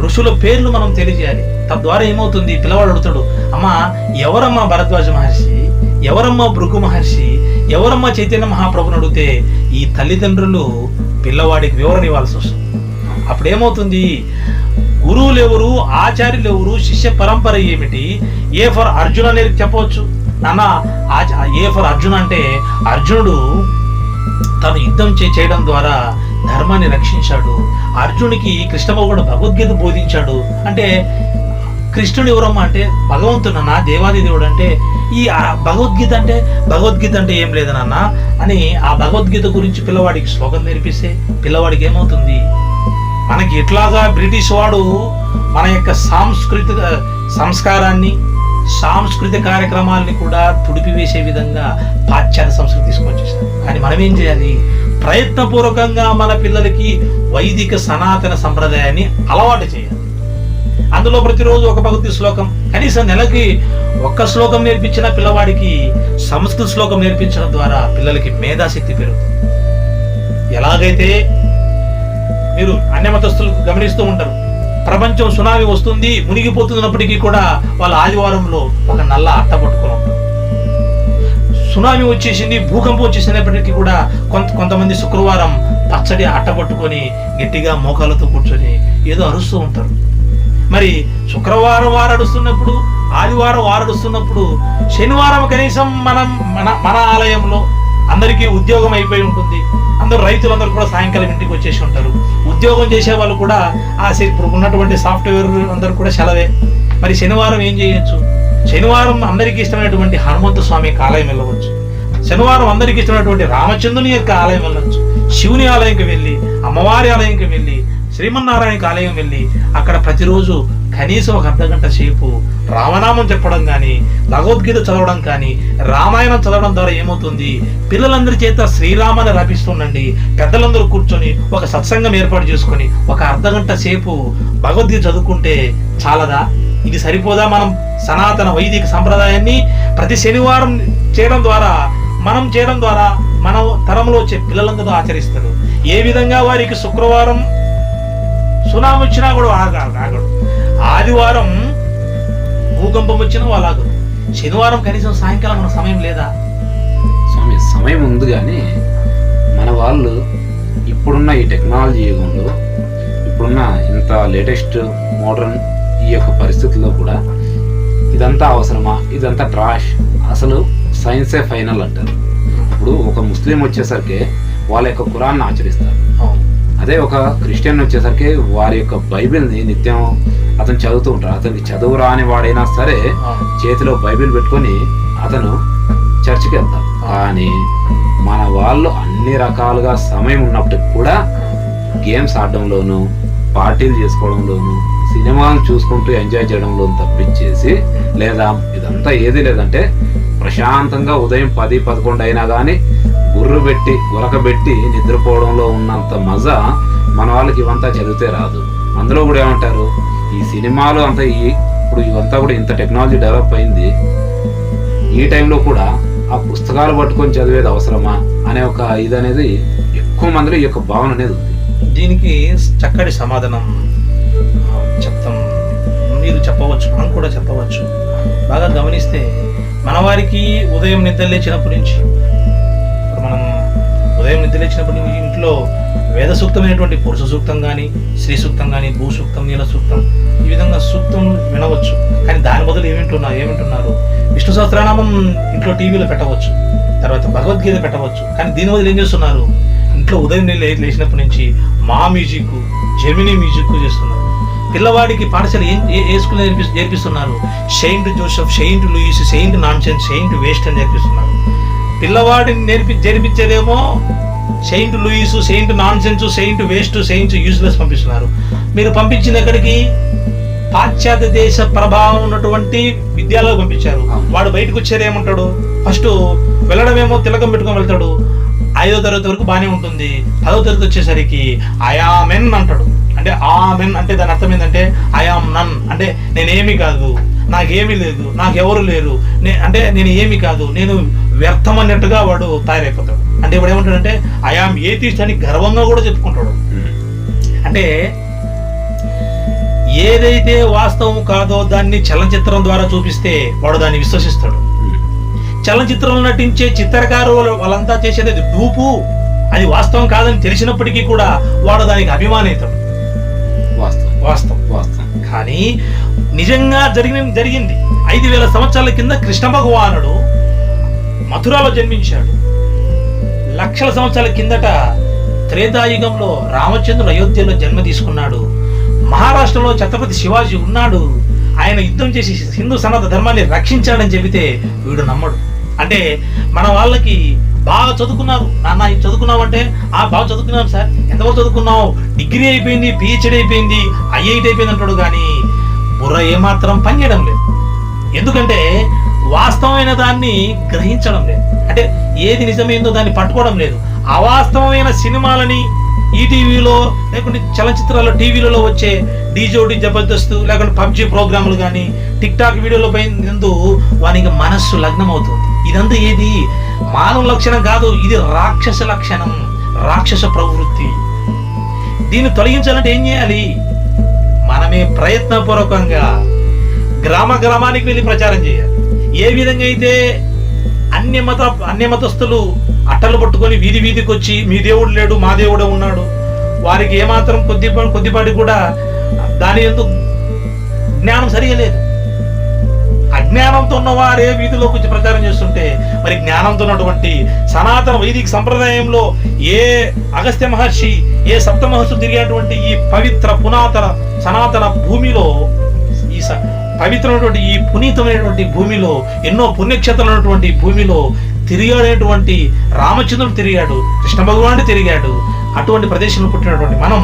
ఋషుల పేర్లు మనం తెలియజేయాలి. తద్వారా ఏమవుతుంది, పిల్లవాడు అడుగుతాడు, అమ్మా ఎవరమ్మా భరద్వాజ మహర్షి, ఎవరమ్మా భృగు మహర్షి, ఎవరమ్మా చైతన్య మహాప్రభుని అడిగితే ఈ తల్లిదండ్రులు పిల్లవాడికి వివరణ ఇవ్వాల్సి వస్తుంది. అప్పుడు ఏమవుతుంది, గురువులు ఎవరు, ఆచార్యులు ఎవరు, శిష్య పరంపర ఏమిటి, ఏ ఫర్ అర్జున అనేది చెప్పవచ్చు. నాన్న ఏ ఫర్ అర్జున అంటే అర్జునుడు తను యుద్ధం చేయడం ద్వారా ధర్మాన్ని రక్షించాడు, అర్జునుడికి కృష్ణ భగవానుడు భగవద్గీత బోధించాడు. అంటే కృష్ణుడు ఎవరమ్మా అంటే భగవంతుడు నా దేవాది దేవుడు. అంటే ఈ భగవద్గీత అంటే ఏం లేదనన్న అని ఆ భగవద్గీత గురించి పిల్లవాడికి శ్లోకం నేర్పిస్తే పిల్లవాడికి ఏమవుతుంది, మనకి ఎట్లాగా బ్రిటిష్ వాడు మన యొక్క సంస్కారాన్ని, సాంస్కృతిక కార్యక్రమాలని కూడా తుడిపివేసే విధంగా పాశ్చాత్య సంస్కృతి తీసుకొచ్చేసారు. కానీ మనం ఏం చేయాలి, ప్రయత్నపూర్వకంగా మన పిల్లలకి వైదిక సనాతన సంప్రదాయాన్ని అలవాటు చేయాలి. అందులో ప్రతిరోజు ఒక భగవద్గీత శ్లోకం, కనీసం నెలకి 1 శ్లోకం నేర్పించిన పిల్లవాడికి సంస్కృత శ్లోకం నేర్పించడం ద్వారా పిల్లలకి మేధాశక్తి పెరుగుతుంది. ఎలాగైతే మీరు అన్యమతస్తులు గమనిస్తూ ఉంటారు, ప్రపంచం సునామీ వస్తుంది మునిగిపోతున్నప్పటికీ కూడా వాళ్ళ ఆదివారంలో ఒక నల్ల అట్ట పట్టుకుని ఉంటారు. సునామీ వచ్చేసింది, భూకంపం వచ్చేసినప్పటికీ కూడా కొంతమంది శుక్రవారం పచ్చడి అట్ట పట్టుకొని గట్టిగా మోకాలతో కూర్చొని ఏదో అరుస్తూ ఉంటారు. మరి శుక్రవారం వారు అడుస్తున్నప్పుడు, ఆదివారం వారు అడుస్తున్నప్పుడు, శనివారం కనీసం మన ఆలయంలో అందరికీ ఉద్యోగం అయిపోయి ఉంటుంది, అందరూ రైతులందరూ కూడా సాయంకాలం ఇంటికి వచ్చేసి ఉంటారు. ఉద్యోగం చేసే వాళ్ళు కూడా ఇప్పుడు ఉన్నటువంటి సాఫ్ట్వేర్ అందరూ కూడా సెలవే. మరి శనివారం ఏం చేయొచ్చు, శనివారం అందరికీ ఇష్టమైనటువంటి హనుమంత స్వామి యొక్క ఆలయం వెళ్ళవచ్చు, శనివారం అందరికీ ఇష్టమైనటువంటి రామచంద్రుని యొక్క ఆలయం వెళ్ళవచ్చు, శివుని ఆలయంకి వెళ్ళి, అమ్మవారి ఆలయంకి వెళ్ళి, శ్రీమన్నారాయణకి ఆలయం వెళ్ళి అక్కడ ప్రతిరోజు కనీసం ఒక అర్ధగంట సేపు రామనామం చెప్పడం కానీ, భగవద్గీత చదవడం కానీ, రామాయణం చదవడం ద్వారా ఏమవుతుంది, పిల్లలందరి చేత శ్రీరామాన్ని రపిస్తుండండి. పెద్దలందరూ కూర్చొని ఒక సత్సంగం ఏర్పాటు చేసుకొని ఒక అర్ధగంట సేపు భగవద్గీత చదువుకుంటే చాలదా? ఇది సరిపోదా? మనం సనాతన వైదిక సంప్రదాయాన్ని ప్రతి శనివారం చేయడం ద్వారా మన తరంలో వచ్చే పిల్లలందరూ ఆచరిస్తారు. ఏ విధంగా వారికి శుక్రవారం సునామీ వచ్చినా కూడా ఆగడు, ఆదివారం భూకంపం వచ్చినా వాళ్ళు ఆగరు, శనివారం కనీసం సాయంకాలం మన సమయం లేదా? స్వామి సమయం ఉంది, కానీ మన వాళ్ళు ఇప్పుడున్న ఈ టెక్నాలజీ యుగంలో, ఇప్పుడున్న ఇంత లేటెస్ట్ మోడర్న్ ఈ యొక్క పరిస్థితుల్లో కూడా ఇదంతా అవసరమా, ఇదంతా ట్రాష్, అసలు సైన్సే ఫైనల్ అంటారు. ఇప్పుడు ఒక ముస్లిం వచ్చేసరికి వాళ్ళ యొక్క ఖురాన్ని ఆచరిస్తారు. అదే ఒక క్రిస్టియన్ వచ్చేసరికి వారి యొక్క బైబిల్ని నిత్యం అతను చదువుతూ ఉంటాడు. అతనికి చదువు రాని వాడైనా సరే చేతిలో బైబిల్ పెట్టుకొని అతను చర్చికి వెళ్తాడు. కానీ మన వాళ్ళు అన్ని రకాలుగా సమయం ఉన్నప్పటికి కూడా గేమ్స్ ఆడడంలోనూ, పార్టీలు చేసుకోవడంలోనూ, సినిమాలు చూసుకుంటూ ఎంజాయ్ చేయడంలో తప్పించేసి, లేదా ఇదంతా ఏది లేదంటే ప్రశాంతంగా ఉదయం 10-11 అయినా కానీ గురకబెట్టి నిద్రపోవడంలో ఉన్నంత మజా మన వాళ్ళకి ఇవంతా చదివితే రాదు. అందులో కూడా ఏమంటారు, ఈ సినిమాలు అంతా ఇప్పుడు ఇవంతా కూడా ఇంత టెక్నాలజీ డెవలప్ అయింది, ఈ టైంలో కూడా ఆ పుస్తకాలు పట్టుకొని చదివేది అవసరమా అనే ఒక ఇది అనేది ఎక్కువ మందిలో ఈ యొక్క భావన అనేది ఉంది. దీనికి చక్కటి సమాధానం చెప్తాం, మీరు చెప్పవచ్చు, మనం కూడా చెప్పవచ్చు. బాగా గమనిస్తే మన వారికి ఉదయం నిద్ర లేచినప్పటి నుంచి, మనం ఉదయం నిద్ర లేచినప్పటి నుంచి ఇంట్లో వేద సూక్తమైనటువంటి పురుష సూక్తం కానీ, స్త్రీ సూక్తం కానీ, భూ సూక్తం, నీల సూక్తం, ఈ విధంగా సూక్తం వినవచ్చు. కానీ దాని బదులు ఏమింటున్నారు, విష్ణు సహస్రనామం ఇంట్లో టీవీలో పెట్టవచ్చు, తర్వాత భగవద్గీత పెట్టవచ్చు. కానీ దీని బదులు ఏం చేస్తున్నారు, ఇంట్లో ఉదయం లేచినప్పటి నుంచి మా మ్యూజిక్, జెమినీ మ్యూజిక్ చేస్తున్నారు. పిల్లవాడికి పాఠశాల ఏ స్కూల్ నేర్పిస్తున్నారు, saint Joseph, saint Louis, saint nonsense, saint waste అని నేర్పిస్తున్నారు. పిల్లవాడిని జరిపించేదేమో saint Louis, saint nonsense, saint waste, saint useless పంపిస్తున్నారు. మీరు పంపించిన ఎక్కడికి, పాశ్చాత్య దేశ ప్రభావం ఉన్నటువంటి విద్యాలయాలకు పంపించారు. వాడు బయటకు వచ్చారు ఏమంటాడు, ఫస్ట్ వెళ్ళడమేమో తిలకం పెట్టుకొని వెళ్తాడు, 5వ తరగతి వరకు బాగానే ఉంటుంది. 10వ తరగతి వచ్చేసరికి ఐఆమెన్ అంటాడు. అంటే ఆమెన్ అంటే దాని అర్థం ఏంటంటే ఐఆమ్ నన్, అంటే నేనేమి కాదు, నాకేమీ లేదు, నాకెవరు లేరు, అంటే నేను ఏమి కాదు, నేను వ్యర్థం అన్నట్టుగా వాడు తయారైపోతాడు. అంటే ఇప్పుడు ఏమంటాడంటే ఐఆమ్ ఏథిస్ట్ అని గర్వంగా కూడా చెప్పుకుంటాడు. అంటే ఏదైతే వాస్తవం కాదో దాన్ని చలనచిత్రం ద్వారా చూపిస్తే వాడు దాన్ని విశ్వసిస్తాడు. చలనచిత్రంలో నటించే చిత్రకారులు వాళ్ళంతా చేసేది అది డూపు, అది వాస్తవం కాదని తెలిసినప్పటికీ కూడా వాడు దానికి అభిమానితాడు. వాస్తవం కానీ నిజంగా జరిగింది. 5000 సంవత్సరాల కింద కృష్ణ భగవానుడు మథురాలో జన్మించాడు. లక్షల సంవత్సరాల కిందట త్రేతాయుగంలో రామచంద్రుడు అయోధ్యలో జన్మ తీసుకున్నాడు. మహారాష్ట్రలో ఛత్రపతి శివాజీ ఉన్నాడు. ఆయన యుద్ధం చేసి హిందూ సనాతన ధర్మాన్ని రక్షించాడని చెబితే వీడు నమ్మడు. అంటే మన వాళ్ళకి బాగా చదువుకున్నారు, నాన్న ఇది చదువుకున్నావు అంటే బాగా చదువుకున్నాను సార్, ఎంతవరకు చదువుకున్నావు, డిగ్రీ అయిపోయింది, పిహెచ్డీ అయిపోయింది, ఐఐటి అయిపోయింది అంటాడు. కానీ బుర్ర ఏమాత్రం పనిచేయడం లేదు. ఎందుకంటే వాస్తవమైన దాన్ని గ్రహించడం లేదు. అంటే ఏది నిజమైందో దాన్ని పట్టుకోవడం లేదు. అవాస్తవమైన సినిమాలని ఈటీవీలో లేకుంటే చలనచిత్రాల్లో టీవీలలో వచ్చే డీజోడి జబర్దస్త్ లేకుంటే పబ్జీ ప్రోగ్రాములు కానీ టిక్ టాక్ వీడియోలో పోయినందు వానికి మనస్సు లగ్నం అవుతుంది. ఇదంతా ఏది మానవ లక్షణం కాదు, ఇది రాక్షస లక్షణం, రాక్షస ప్రవృత్తి. దీన్ని తొలగించాలంటే ఏం చేయాలి, మనమే ప్రయత్నపూర్వకంగా గ్రామానికి వెళ్ళి ప్రచారం చేయాలి. ఏ విధంగా అయితే అన్య మతస్థులు అట్టలు పట్టుకొని వీధికి వచ్చి మీ దేవుడు లేడు మా దేవుడే ఉన్నాడు, వారికి ఏమాత్రం కొద్దిపాటి కూడా దాని ఎందుకు జ్ఞానం సరిగా లేదు. అజ్ఞానంతో ఉన్నవారే వీధిలోకి వచ్చి ప్రచారం చేస్తుంటే మరి జ్ఞానంతో ఉన్నటువంటి సనాతన వైదిక సంప్రదాయంలో ఏ అగస్త్య మహర్షి, ఏ సప్త మహర్షులు తిరిగేటువంటి ఈ పవిత్ర పునాతన సనాతన భూమిలో, ఈ పవిత్రమైనటువంటి ఈ పునీతమైనటువంటి భూమిలో, ఎన్నో పుణ్యక్షేత్రాలు ఉన్నటువంటి భూమిలో తిరిగాడేటువంటి రామచంద్రుడు తిరిగాడు, కృష్ణ భగవానుడు తిరిగాడు. అటువంటి ప్రదేశంలో పుట్టినటువంటి మనం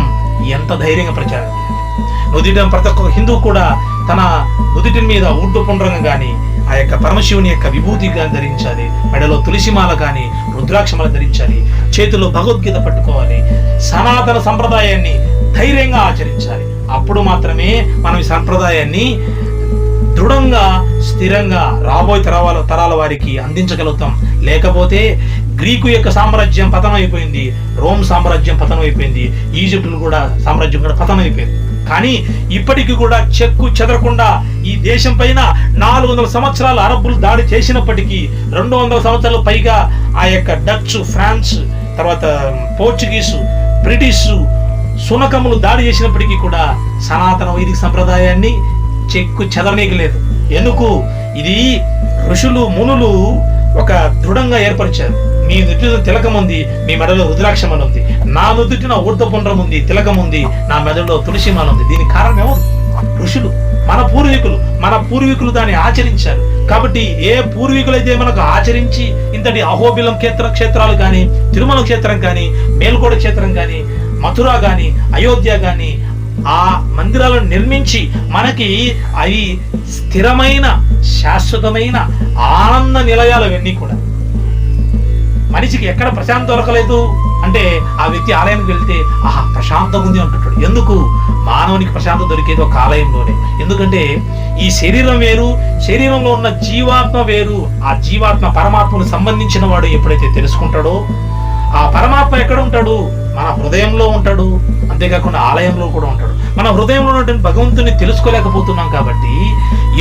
ఎంత ధైర్యంగా ప్రచారం చేయాలి. ప్రతి ఒక్క హిందువు కూడా తన నుదిటి మీద ఊడ్డు పుండ్రంగా కానీ ఆ యొక్క పరమశివుని యొక్క విభూతిగా ధరించాలి, మెడలో తులసిమాల కానీ రుద్రాక్షమాల ధరించాలి, చేతిలో భగవద్గీత పట్టుకోవాలి, సనాతన సంప్రదాయాన్ని ధైర్యంగా ఆచరించాలి. అప్పుడు మాత్రమే మనం ఈ సంప్రదాయాన్ని దృఢంగా స్థిరంగా రాబోయే తరాల వారికి అందించగలుగుతాం. లేకపోతే గ్రీకు యొక్క సామ్రాజ్యం పతనం అయిపోయింది, రోమ్ సామ్రాజ్యం పతనం అయిపోయింది, ఈజిప్టులు కూడా సామ్రాజ్యం కూడా పతనం అయిపోయింది. కానీ ఇప్పటికీ కూడా చెక్కు చెదరకుండా ఈ దేశం పైన 400 సంవత్సరాలు అరబ్బులు దాడి చేసినప్పటికీ 200 సంవత్సరాలు పైగా ఆ యొక్క డచ్, ఫ్రాన్స్, తర్వాత పోర్చుగీసు బ్రిటిష్ సునకములు దాడి చేసినప్పటికీ కూడా సనాతన వైదిక సంప్రదాయాన్ని చెక్కు చెదరనీయలేదు. ఎందుకు? ఇది ఋషులు మునులు ఒక దృఢంగా ఏర్పరిచారు. మీ నుదుటిన తిలకం ఉంది, మీ మెడలో రుద్రాక్షమాల ఉంది. నా నుదుటిన ఊర్ధపుండ్రం ఉంది, తిలకం ఉంది, నా మెడలో తులసిమాల ఉంది. దీనికి కారణం ఎవరు? ఋషులు, మన పూర్వీకులు దాన్ని ఆచరించారు. కాబట్టి ఏ పూర్వీకులైతే మనకు ఆచరించి ఇంతటి అహోబిలం క్షేత్రాలు కానీ, తిరుమల క్షేత్రం కానీ, మేల్కోట క్షేత్రం కానీ, మథుర కానీ, అయోధ్య కానీ ఆ మందిరాలను నిర్మించి మనకి అవి స్థిరమైన శాశ్వతమైన ఆనంద నిలయాలు. అవన్నీ కూడా మనిషికి ఎక్కడ ప్రశాంతం దొరకలేదు అంటే ఆ వ్యక్తి ఆలయానికి వెళ్తే ఆహా ప్రశాంతంగా ఉంది అంటుంటాడు. ఎందుకు? మానవునికి ప్రశాంతం దొరికేది ఒక ఆలయంలోనే. ఎందుకంటే ఈ శరీరం వేరు, శరీరంలో ఉన్న జీవాత్మ వేరు. ఆ జీవాత్మ పరమాత్మను సంబంధించిన వాడు ఎప్పుడైతే తెలుసుకుంటాడో ఆ పరమాత్మ ఎక్కడ ఉంటాడు? మన హృదయంలో ఉంటాడు. అంతేకాకుండా ఆలయంలో కూడా ఉంటాడు. మన హృదయంలో ఉన్నటువంటి భగవంతుని తెలుసుకోలేకపోతున్నాం కాబట్టి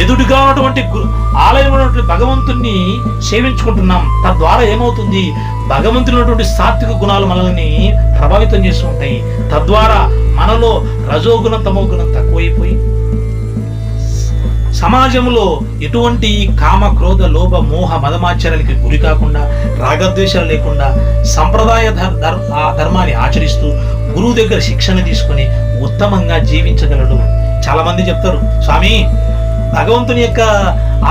ఎదుటిగా ఉన్నటువంటి ఆలయంలో ఉన్నటువంటి భగవంతుని సేవించుకుంటున్నాం. తద్వారా ఏమవుతుంది? భగవంతుని ఉన్నటువంటి సాత్విక గుణాలు మనల్ని ప్రభావితం చేస్తూ ఉంటాయి. తద్వారా మనలో రజోగుణం తమోగుణం తక్కువైపోయి సమాజంలో ఎటువంటి కామ క్రోధ లోభ మోహ మదమాచరణకి గురి కాకుండా, రాగద్వేషాలు లేకుండా సంప్రదాయ ధర్మాన్ని ఆచరిస్తూ గురువు దగ్గర శిక్షణ తీసుకుని ఉత్తమంగా జీవించగలడు. చాలా మంది చెప్తారు, స్వామి భగవంతుని యొక్క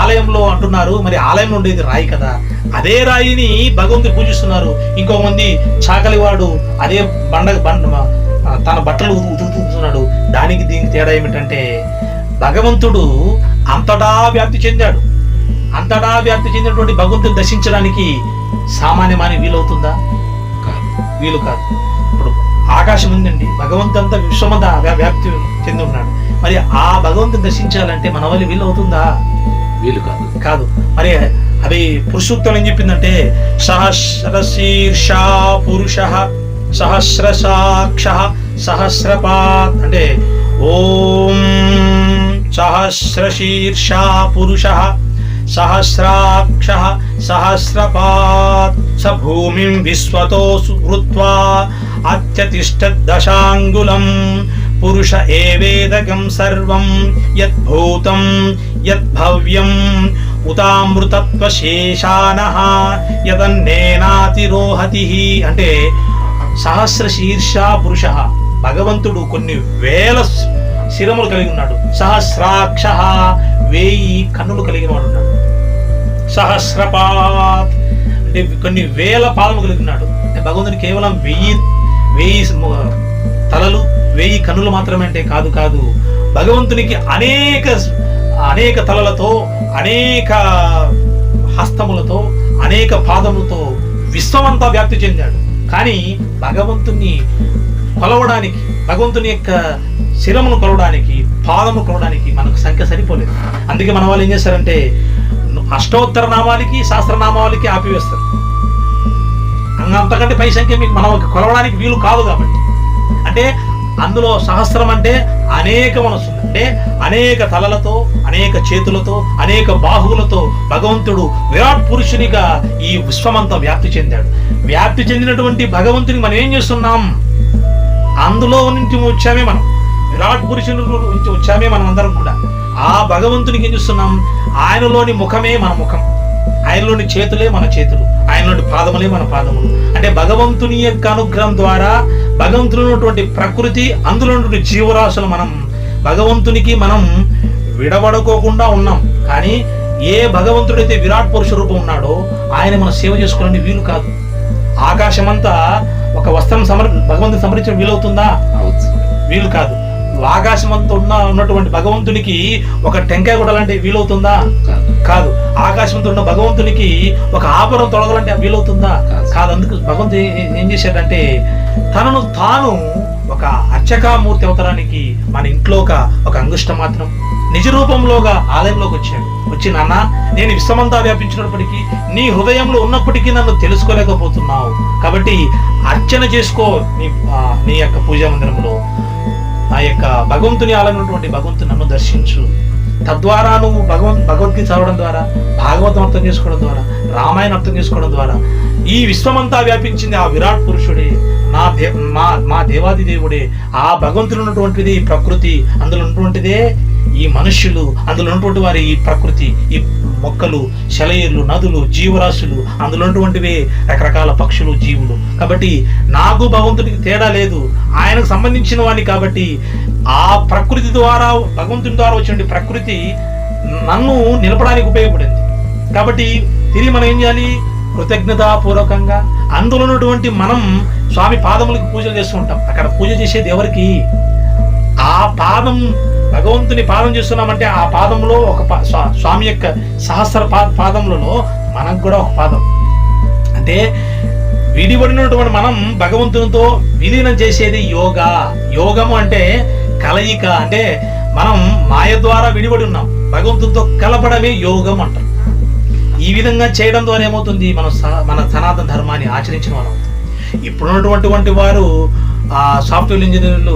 ఆలయంలో అంటున్నారు, మరి ఆలయంలో ఉండేది రాయి కదా, అదే రాయిని భగవంతుని పూజిస్తున్నారు. ఇంకో మంది చాకలివాడు అదే తన బట్టలు ఉతుకుతున్నాడు. దానికి దీనికి తేడా ఏమిటంటే భగవంతుడు అంతటా వ్యాప్తి చెందాడు. అంతటా వ్యాప్తి చెందినటువంటి భగవంతుని దర్శించడానికి సామాన్యమాని వీలవుతుందా? వీలు కాదు. ఇప్పుడు ఆకాశం ఉందండి, భగవంతు అంతా విశ్వమంతా వ్యాప్తి చెంది ఉన్నాడు. మరి ఆ భగవంతుని దర్శించాలంటే మన వల్ల వీలవుతుందా? వీలు కాదు. కాదు. మరి అది పురుషోక్తం ఏం చెప్పిందంటే సహస్రశీర్షా పురుష సహస్రసాక్ష సహస్రపాత్ అంటే ఓం సహస్రశీర్షా పురుష సహస్రాక్ష సహస్రపాత్ స భూమిం విశ్వతో సుహృత్వా అత్యతిష్టదశాంగులం పురుష ఏవేదకం సర్వం యద్భూతం యద్భవ్యం ఉతామృతత్వ శేషానః యదన్నేనాతిరోహతి. అంటే సహస్ర శీర్ష పురుష, భగవంతుడు కొన్ని వేల శిరములు కలిగి ఉన్నాడు. సహస్రాక్ష, 1000 కన్నులు కలిగిన వాడు ఉన్నాడు. సహస్రపాత్ అంటే కొన్ని వేల పాదములు కలిగి ఉన్నాడు. అంటే భగవంతుడు కేవలం 1000 తలలు 1000 కన్నులు మాత్రమే అంటే కాదు. భగవంతునికి అనేక తలలతో, అనేక హస్తములతో, అనేక పాదములతో విశ్వమంతా వ్యాప్తి చెందాడు. కానీ భగవంతుని కొలవడానికి, భగవంతుని యొక్క శిరమును కొలవడానికి, పాదము కొలవడానికి మనకు సంఖ్య సరిపోలేదు. అందుకే మన వాళ్ళు ఏం చేస్తారంటే అష్టోత్తర నామాలకి సహస్రనామాలకి ఆపివేస్తారు. అంతకంటే పై సంఖ్య మీకు మనం కొలవడానికి వీలు కాదు. కాబట్టి అంటే అందులో సహస్రం అంటే అనేక మనసు, అంటే అనేక తలలతో, అనేక చేతులతో, అనేక బాహువులతో భగవంతుడు విరాట్ పురుషునిగా ఈ విశ్వమంతా వ్యాప్తి చెందాడు. వ్యాప్తి చెందినటువంటి భగవంతుని మనం ఏం చేస్తున్నాం? అందులో నుంచి వచ్చామే మనం, విరాట్ పురుషుని నుంచి వచ్చామే మనం అందరం కూడా. ఆ భగవంతునికి ఏం చేస్తున్నాం? ఆయనలోని ముఖమే మన ముఖం, ఆయనలోని చేతులే మన చేతులు, ఆయనలోని పాదములే మన పాదములు. అంటే భగవంతుని యొక్క అనుగ్రహం ద్వారా భగవంతుని ఉన్నటువంటి ప్రకృతి, అందులో ఉన్నటువంటి జీవరాశులు భగవంతునికి మనం విడబడుకోకుండా ఉన్నాం. కానీ ఏ భగవంతుడైతే విరాట్ పురుష రూపం ఉన్నాడో ఆయన మనం సేవ చేసుకోవడానికి వీలు కాదు. ఆకాశమంతా ఒక వస్త్రం భగవంతుని సమరించడం వీలవుతుందా? వీలు కాదు. ఆకాశమంతా ఉన్నటువంటి భగవంతునికి ఒక టెంకాయ కొట్టాలంటే వీలవుతుందా? కాదు. ఆకాశంతో ఉన్న భగవంతునికి ఒక ఆభరణం తొలగాలంటే వీలవుతుందా? కాదు. అందుకు భగవంతుడు ఏం చేశాడంటే తనను తాను ఒక అర్చకామూర్తి అవతారానికి మన ఇంట్లో ఒక అంగుష్టం మాత్రం నిజ రూపంలోగా ఆలయంలోకి వచ్చాడు. వచ్చి నాన్న, నేను విశ్వమంతా వ్యాపించినప్పటికీ నీ హృదయంలో ఉన్నప్పటికీ నన్ను తెలుసుకోలేకపోతున్నావు, కాబట్టి అర్చన చేసుకో నీ యొక్క పూజా మందిరంలో. ఆ యొక్క భగవంతుని ఆలయం ఉన్నటువంటి భగవంతుని నన్ను దర్శించు. తద్వారా నువ్వు భగవద్గీత చదవడం ద్వారా, భాగవతం అర్థం చేసుకోవడం ద్వారా, రామాయణం అర్థం చేసుకోవడం ద్వారా ఈ విశ్వమంతా వ్యాపించింది ఆ విరాట్ పురుషుడే, మా దేవాది దేవుడే. ఆ భగవంతుడు ఉన్నటువంటిది ఈ ప్రకృతి, అందులో ఉన్నటువంటిదే ఈ మనుష్యులు, అందులో ఉన్నటువంటి వారి ఈ ప్రకృతి, ఈ మొక్కలు, శలయేర్లు, నదులు, జీవరాశులు, అందులో ఉన్నటువంటివే రకరకాల పక్షులు, జీవులు. కాబట్టి నాకు భగవంతుడికి తేడా లేదు, ఆయనకు సంబంధించిన వాడిని. కాబట్టి ఆ ప్రకృతి ద్వారా, భగవంతుని ద్వారా వచ్చిన ప్రకృతి నన్ను నిలపడానికి ఉపయోగపడింది. కాబట్టి తిరిగి మనం ఏం చేయాలి? కృతజ్ఞతాపూర్వకంగా అందులో ఉన్నటువంటి మనం స్వామి పాదములకు పూజలు చేస్తూ ఉంటాం. అక్కడ పూజ చేసేది ఎవరికి? ఆ పాదం, భగవంతుని పాదం చేస్తున్నామంటే ఆ పాదంలో ఒక స్వామి యొక్క సహస్ర పాదములలో మనకు కూడా ఒక పాదం. అంటే విడిపడినటువంటి మనం భగవంతునితో విలీనం చేసేది యోగా. యోగము అంటే కలయిక. అంటే మనం మాయ ద్వారా విడిపడి ఉన్నాం, భగవంతునితో కలపడమే యోగం అంటారు. ఈ విధంగా చేయడం ద్వారా ఏమవుతుంది? మన సనాతన ధర్మాన్ని ఆచరించిన వాళ్ళు అవుతుంది. ఇప్పుడున్నటువంటి వారు సాఫ్ట్వేర్ ఇంజనీర్లు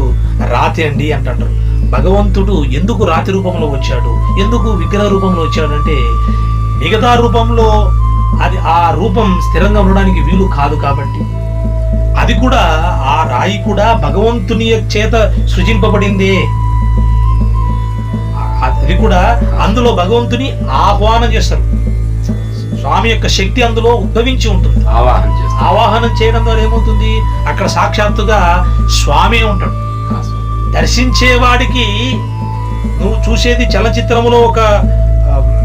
రాతి అండి అంటారు. భగవంతుడు ఎందుకు రాతి రూపంలో వచ్చాడు, ఎందుకు విగ్రహ రూపంలో వచ్చాడు అంటే మిగతా రూపంలో అది ఆ రూపం స్థిరంగా ఉండడానికి వీలు కాదు. కాబట్టి అది కూడా, ఆ రాయి కూడా భగవంతుని చేత సృజింపబడిందే. అది కూడా అందులో భగవంతుని ఆహ్వానం చేస్తారు. స్వామి యొక్క శక్తి అందులో ఉద్భవించి ఉంటుంది. ఆవాహనం చేయడం ద్వారా ఏమవుతుంది? అక్కడ సాక్షాత్తుగా స్వామి ఉంటాడు. దర్శించేవాడికి నువ్వు చూసేది చలచిత్రములో ఒక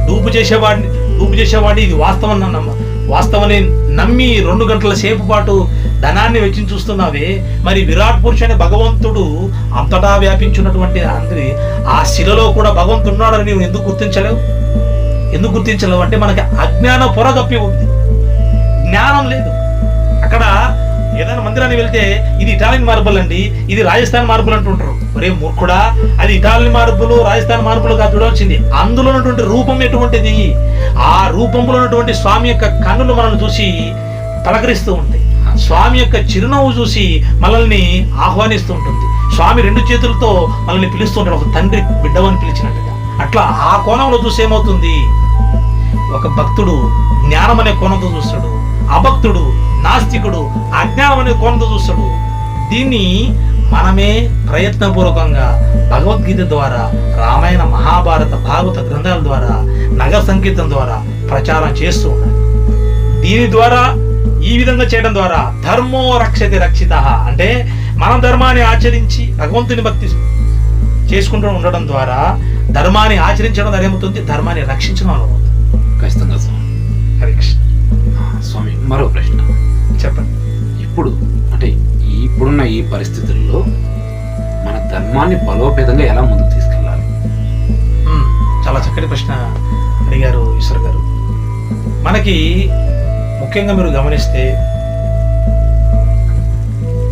డూపు చేసేవాడిని ఇది వాస్తవని నమ్మి 2 గంటల సేపు పాటు ధనాన్ని వెచ్చించి చూస్తున్నావే. మరి విరాట్ పురుషు అనే భగవంతుడు అంతటా వ్యాపించున్నటువంటి అందరి ఆ శిలలో కూడా భగవంతుడు ఉన్నాడని నువ్వు ఎందుకు గుర్తించలేవు అంటే మనకి అజ్ఞాన పొర కప్పి ఉంది, జ్ఞానం లేదు. అక్కడ ఏదైనా మందిరానికి వెళ్తే ఇది ఇటాలియన్ మార్బుల్ అండి, ఇది రాజస్థాన్ మార్బుల్ అంటుంటారు. ఒరే మూర్ఖుడా, అది ఇటాలియన్ మార్బుల్, రాజస్థాన్ మార్బుల్ కాదు చూడాల్సింది. అందులో ఉన్నటువంటి రూపం ఎటువంటిది? ఆ రూపంలో ఉన్నటువంటి స్వామి యొక్క కన్నులు మనల్ని చూసి పలకరిస్తూ ఉంటాయి. స్వామి యొక్క చిరునవ్వు చూసి మనల్ని ఆహ్వానిస్తూ ఉంటుంది. స్వామి 2 చేతులతో మనల్ని పిలుస్తూ ఉంటాడు, ఒక తండ్రి బిడ్డవని పిలిచినట్టుగా. అట్లా ఆ కోణంలో చూసి ఏమవుతుంది? ఒక భక్తుడు జ్ఞానం అనే కోణంతో చూస్తాడు, అభక్తుడు, నాస్తికుడు అజ్ఞానం అనే కోణంతో చూస్తాడు. దీన్ని మనమే ప్రయత్నపూర్వకంగా భగవద్గీత ద్వారా, రామాయణ, మహాభారత, భాగవత గ్రంథాల ద్వారా, నగర సంకీర్తన ద్వారా ప్రచారం చేస్తూ ఉండాలి. దీని ద్వారా, ఈ విధంగా చేయడం ద్వారా ధర్మో రక్షతి రక్షితః అంటే మన ధర్మాన్ని ఆచరించి భగవంతుని భక్తి చేసుకుంటూ ఉండడం ద్వారా, ధర్మాన్ని ఆచరించడం ద్వారా ఏమవుతుంది? ధర్మాన్ని రక్షించడం అవుతుంది. ఖచ్చితంగా స్వామి. హరే కృష్ణ. స్వామి, మరో ప్రశ్న చెప్పండి. ఇప్పుడున్న ఈ పరిస్థితుల్లో మన ధర్మాన్ని బలోపేతంగా ఎలా ముందుకు తీసుకెళ్ళాలి? చాలా చక్కటి ప్రశ్న అడిగారు ఈశ్వర్ గారు. మనకి ముఖ్యంగా మీరు గమనిస్తే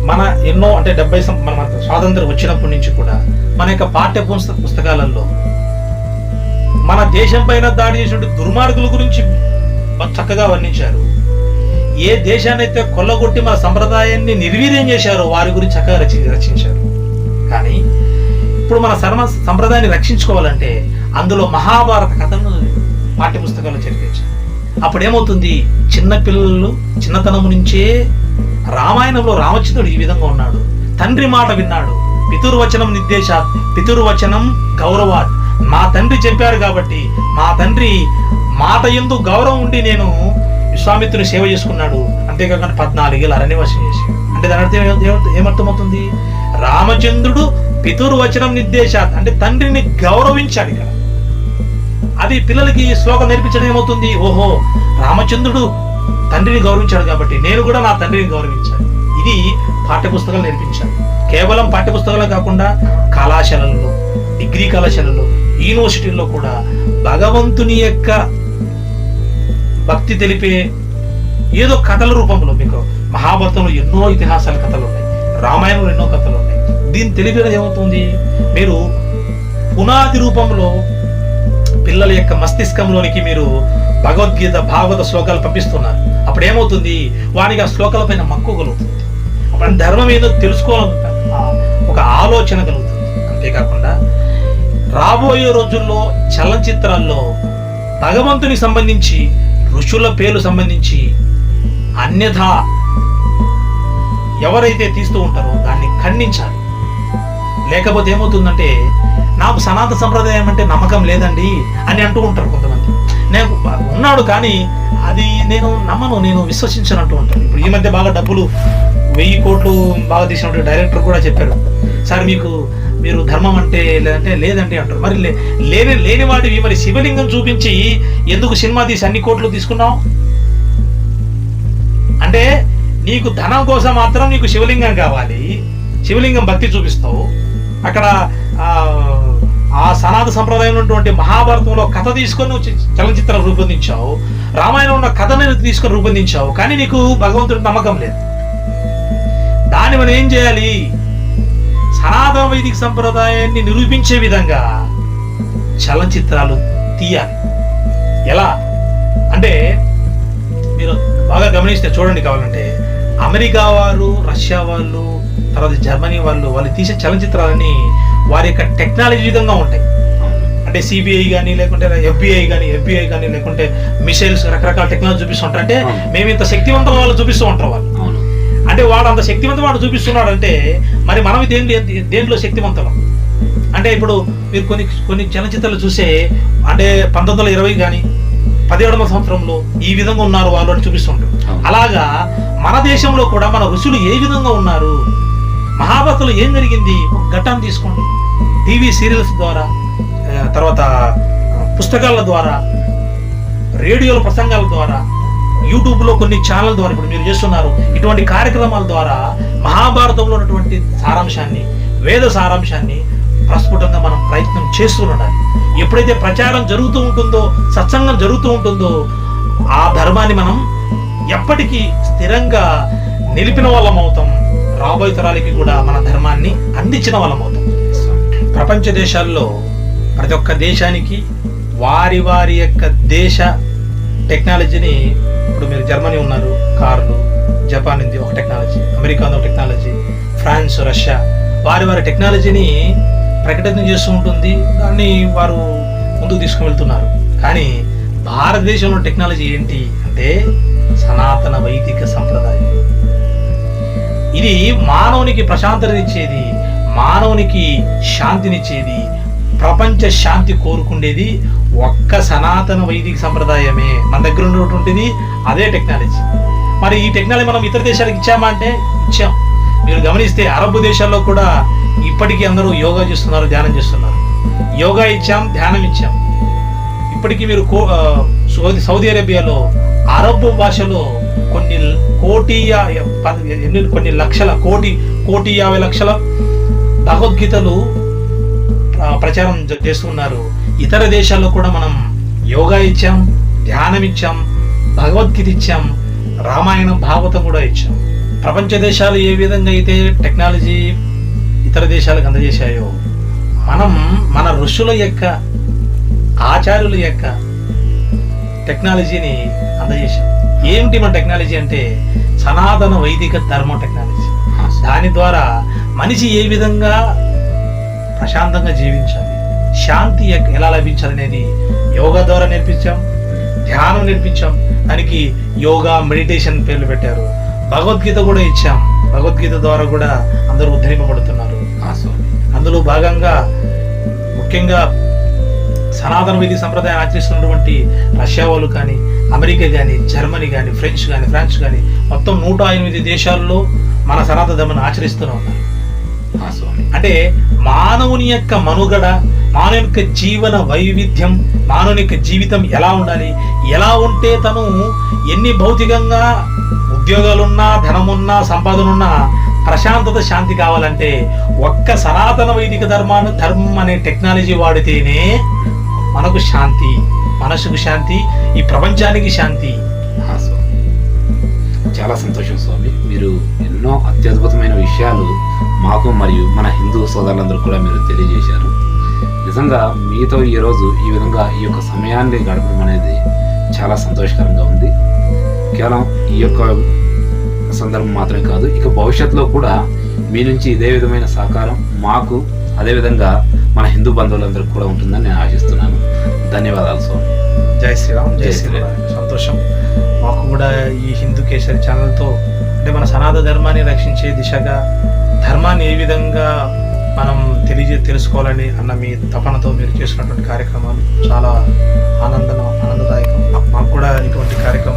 మన ఎన్నో అంటే 70 మన స్వాతంత్రం వచ్చినప్పటి నుంచి కూడా మన యొక్క పాఠ్య పుస్తకాలలో మన దేశం పైన దాడి చేసిన దుర్మార్గుల గురించి చక్కగా వర్ణించారు. ఏ దేశాన్ని అయితే కొల్లగొట్టి మన సంప్రదాయాన్ని నిర్వీర్యం చేశారో వారి గురించి చక్కగా రచించారు. కానీ ఇప్పుడు మన సంప్రదాయాన్ని రక్షించుకోవాలంటే అందులో మహాభారత కథను పాఠ్య పుస్తకాల్లో చేర్పించారు. అప్పుడు ఏమవుతుంది? చిన్నపిల్లలు చిన్నతనం నుంచే రామాయణంలో రామచంద్రుడు ఈ విధంగా ఉన్నాడు, తండ్రి మాట విన్నాడు, పితుర్వచనం నిర్దేశాత్, పితుర్వచనం గౌరవాత్. మా తండ్రి చెప్పారు కాబట్టి మా తండ్రి మాట యందు గౌరవం ఉండి నేను విశ్వామిత్రుని సేవ చేసుకున్నాడు. అంతేకాకుండా 14 ఏళ్ళు అరణ్యవాసం చేశాడు. అంటే దాని అర్థం ఏమర్థమవుతుంది? రామచంద్రుడు పితుర్వచనం నిర్దేశాత్ అంటే తండ్రిని గౌరవించాడు. ఇక్కడ అది పిల్లలకి శ్లోకం నేర్పించడం ఏమవుతుంది? ఓహో, రామచంద్రుడు తండ్రిని గౌరవించాడు కాబట్టి నేను కూడా నా తండ్రిని గౌరవించాలి. ఇది పాఠ్యపుస్తకాలు నేర్పించాలి. కేవలం పాఠ్యపుస్తకాలే కాకుండా కళాశాలల్లో, డిగ్రీ కళాశాలల్లో, యూనివర్సిటీల్లో కూడా భగవంతుని యొక్క భక్తి తెలిపే ఏదో కథల రూపంలో, మీకు మహాభారతంలో ఎన్నో ఇతిహాసాల కథలు ఉన్నాయి, రామాయణంలో ఎన్నో కథలు ఉన్నాయి. దీన్ని తెలిపేది ఏమవుతుంది? మీరు పునాది రూపంలో పిల్లల యొక్క మస్తిష్కంలోనికి మీరు భగవద్గీత, భాగవత శ్లోకాలు పంపిస్తున్నారు. అప్పుడు ఏమవుతుంది? వానికి ఆ శ్లోకాల పైన మక్కువ కలుగుతుంది. అప్పుడు ధర్మం ఏదో తెలుసుకోవాలంట ఒక ఆలోచన కలుగుతుంది. అంతేకాకుండా రాబోయే రోజుల్లో చలనచిత్రాల్లో భగవంతునికి సంబంధించి ఋషుల పేర్లు సంబంధించి అన్యథా ఎవరైతే తీస్తూ ఉంటారో దాన్ని ఖండించాలి. లేకపోతే ఏమవుతుందంటే, నాకు సనాతన సంప్రదాయం అంటే నమ్మకం లేదండి అని అంటూ ఉంటారు కొంతమంది. నేను ఉన్నాడు కానీ అది నేను నమ్మను, నేను విశ్వసించను అంటూ ఉంటాను. ఇప్పుడు ఈ మధ్య బాగా డబ్బులు 1000 కోట్లు బాగా తీసినటువంటి డైరెక్టర్ కూడా చెప్పారు, సార్ మీరు ధర్మం అంటే లేదంటే అంటారు. మరి లేని వాటివి మరి శివలింగం చూపించి ఎందుకు సినిమా తీసి అన్ని కోట్లు తీసుకున్నావు అంటే, నీకు ధనం కోసం మాత్రం నీకు శివలింగం కావాలి, శివలింగం భక్తి చూపిస్తావు. అక్కడ ఆ సనాతన సంప్రదాయంలో ఉన్నటువంటి మహాభారతంలో కథ తీసుకొని చలనచిత్రం రూపొందించావు, రామాయణంలో ఉన్న కథని తీసుకొని రూపొందించావు, కానీ నీకు భగవంతుడి నమ్మకం లేదు. దాన్ని మనం ఏం చేయాలి? సనాతన వైదిక సంప్రదాయాన్ని నిరూపించే విధంగా చలనచిత్రాలు తీయాలి. ఎలా అంటే, మీరు బాగా గమనిస్తే చూడండి, కావాలంటే అమెరికా వాళ్ళు, రష్యా వాళ్ళు, తర్వాత జర్మనీ వాళ్ళు తీసే చలనచిత్రాలని వారి యొక్క టెక్నాలజీ విధంగా ఉంటాయి. అంటే సిబిఐ కానీ, లేకుంటే ఎఫ్బిఐ కానీ, లేకుంటే మిసైల్స్, రకరకాల టెక్నాలజీ చూపిస్తుంటారు. అంటే మేము ఇంత శక్తివంతం వాళ్ళు చూపిస్తూ ఉంటారు వాళ్ళు. అంటే వాడు అంత శక్తివంతం వాడు చూపిస్తున్నాడు అంటే, మరి మనం దేంట్లో శక్తివంతం అంటే, ఇప్పుడు మీరు కొన్ని చలనచిత్రాలు చూసే, అంటే 1920 కానీ 17వ సంవత్సరంలో ఈ విధంగా ఉన్నారు వాళ్ళు అని చూపిస్తుంటారు. అలాగా మన దేశంలో కూడా మన ఋషులు ఏ విధంగా ఉన్నారు, మహాభారతంలో ఏం జరిగింది, ఒక ఘట్టాన్ని తీసుకోండి. టీవీ సీరియల్స్ ద్వారా, తర్వాత పుస్తకాల ద్వారా, రేడియోల ప్రసంగాల ద్వారా, యూట్యూబ్లో కొన్ని ఛానల్ ద్వారా ఇప్పుడు మీరు చేస్తున్నారు, ఇటువంటి కార్యక్రమాల ద్వారా మహాభారతంలో ఉన్నటువంటి సారాంశాన్ని, వేద సారాంశాన్ని ప్రస్ఫుటంగా మనం ప్రయత్నం చేస్తూ ఉండాలి. ఎప్పుడైతే ప్రచారం జరుగుతూ ఉంటుందో, సత్సంగం జరుగుతూ ఉంటుందో, ఆ ధర్మాన్ని మనం ఎప్పటికీ స్థిరంగా నిలిపిన వాళ్ళం అవుతాం. రాబోయే తరాలకి కూడా మన ధర్మాన్ని అందించిన వాళ్ళం అవుతాం. ప్రపంచ దేశాల్లో ప్రతి ఒక్క దేశానికి వారి యొక్క దేశ టెక్నాలజీని, ఇప్పుడు మీరు జర్మనీ ఉన్నారు, కార్లు, జపాన్ ఉంది ఒక టెక్నాలజీ, అమెరికా ఒక టెక్నాలజీ, ఫ్రాన్స్, రష్యా వారి టెక్నాలజీని ప్రకటన చేస్తూ ఉంటుంది. దాన్ని వారు ముందుకు తీసుకువెళ్తున్నారు. కానీ భారతదేశంలో టెక్నాలజీ ఏంటి అంటే సనాతన వైదిక సంప్రదాయం. ఇది మానవునికి ప్రశాంతతనిచ్చేది, మానవునికి శాంతినిచ్చేది, ప్రపంచ శాంతి కోరుకుండేది ఒక్క సనాతన వైదిక సంప్రదాయమే. మన దగ్గర ఉన్నటువంటిది అదే టెక్నాలజీ. మరి ఈ టెక్నాలజీ మనం ఇతర దేశాలకు ఇచ్చామా అంటే ఇచ్చాం. మీరు గమనిస్తే అరబ్ దేశాల్లో కూడా ఇప్పటికీ అందరూ యోగా చేస్తున్నారు, ధ్యానం చేస్తున్నారు. యోగా ఇచ్చాం, ధ్యానం ఇచ్చాం. ఇప్పటికీ మీరు సౌదీ అరేబియాలో అరబ్ భాషలో కొన్ని లక్షల కోటి 50 లక్షల భగవద్గీతలు ప్రచారం చేస్తున్నారు. ఇతర దేశాల్లో కూడా మనం యోగా ఇచ్చాం, ధ్యానం ఇచ్చాం, భగవద్గీత ఇచ్చాం, రామాయణం, భాగవతం కూడా ఇచ్చాం. ప్రపంచ దేశాలు ఏ విధంగా అయితే టెక్నాలజీ ఇతర దేశాలకు అందజేశాయో, మనం మన ఋషుల యొక్క, ఆచార్యుల యొక్క టెక్నాలజీని అందజేశాం. ఏమిటి మన టెక్నాలజీ అంటే సనాతన వైదిక ధర్మ టెక్నాలజీ. దాని ద్వారా మనిషి ఏ విధంగా ప్రశాంతంగా జీవించాలి, శాంతి ఎలా లభించాలి అనేది యోగా ద్వారా నేర్పించాం, ధ్యానం నేర్పించాం. దానికి యోగా, మెడిటేషన్ పేర్లు పెట్టారు. భగవద్గీత కూడా ఇచ్చాం. భగవద్గీత ద్వారా కూడా అందరూ ఉద్ధరింపబడుతున్నారు. అందులో భాగంగా ముఖ్యంగా సనాతన వైదిక సంప్రదాయం ఆచరిస్తున్నటువంటి రష్యా వాళ్ళు కానీ, అమెరికా కానీ, జర్మనీ కానీ, ఫ్రాన్స్ కానీ మొత్తం 108 దేశాల్లో మన సనాతన ధర్మాన్ని ఆచరిస్తూనే ఉన్నారు. అంటే మానవుని యొక్క మనుగడ, మానవుని యొక్క జీవన వైవిధ్యం, మానవుని యొక్క జీవితం ఎలా ఉండాలి, ఎలా ఉంటే తను ఎన్ని భౌతికంగా ఉద్యోగాలున్నా, ధనమున్నా, సంపాదనున్నా ప్రశాంతత, శాంతి కావాలంటే ఒక్క సనాతన వైదిక ధర్మం అనే టెక్నాలజీ వాడితేనే మనకు శాంతి, మనసుకు శాంతి, ఈ ప్రపంచానికి శాంతి. చాలా సంతోషం స్వామి. మీరు ఎన్నో అత్యద్భుతమైన విషయాలు మాకు మరియు మన హిందూ సోదరులందరూ కూడా మీరు తెలియజేశారు. నిజంగా మీతో ఈరోజు ఈ విధంగా ఈ యొక్క సమయాన్ని గడపడం అనేది చాలా సంతోషకరంగా ఉంది. కేవలం ఈ యొక్క సందర్భం మాత్రమే కాదు, ఇక భవిష్యత్తులో కూడా మీ నుంచి ఇదే విధమైన సహకారం మాకు, అదేవిధంగా మన హిందూ బంధువులందరికీ కూడా ఉంటుందని నేను ఆశిస్తున్నాను. ధన్యవాదాలు స్వామి. జై శ్రీరామ్. జై జై శ్రీరామ్. సంతోషం. మాకు కూడా ఈ హిందూ కేసరి ఛానల్తో అంటే మన సనాతన ధర్మాన్ని రక్షించే దిశగా ధర్మాన్ని ఏ విధంగా మనం తెలుసుకోవాలని అన్న మీ తపనతో మీరు చేస్తున్నటువంటి కార్యక్రమాలు చాలా ఆనందదాయకం. మాకు కూడా ఇటువంటి కార్యక్రమాలు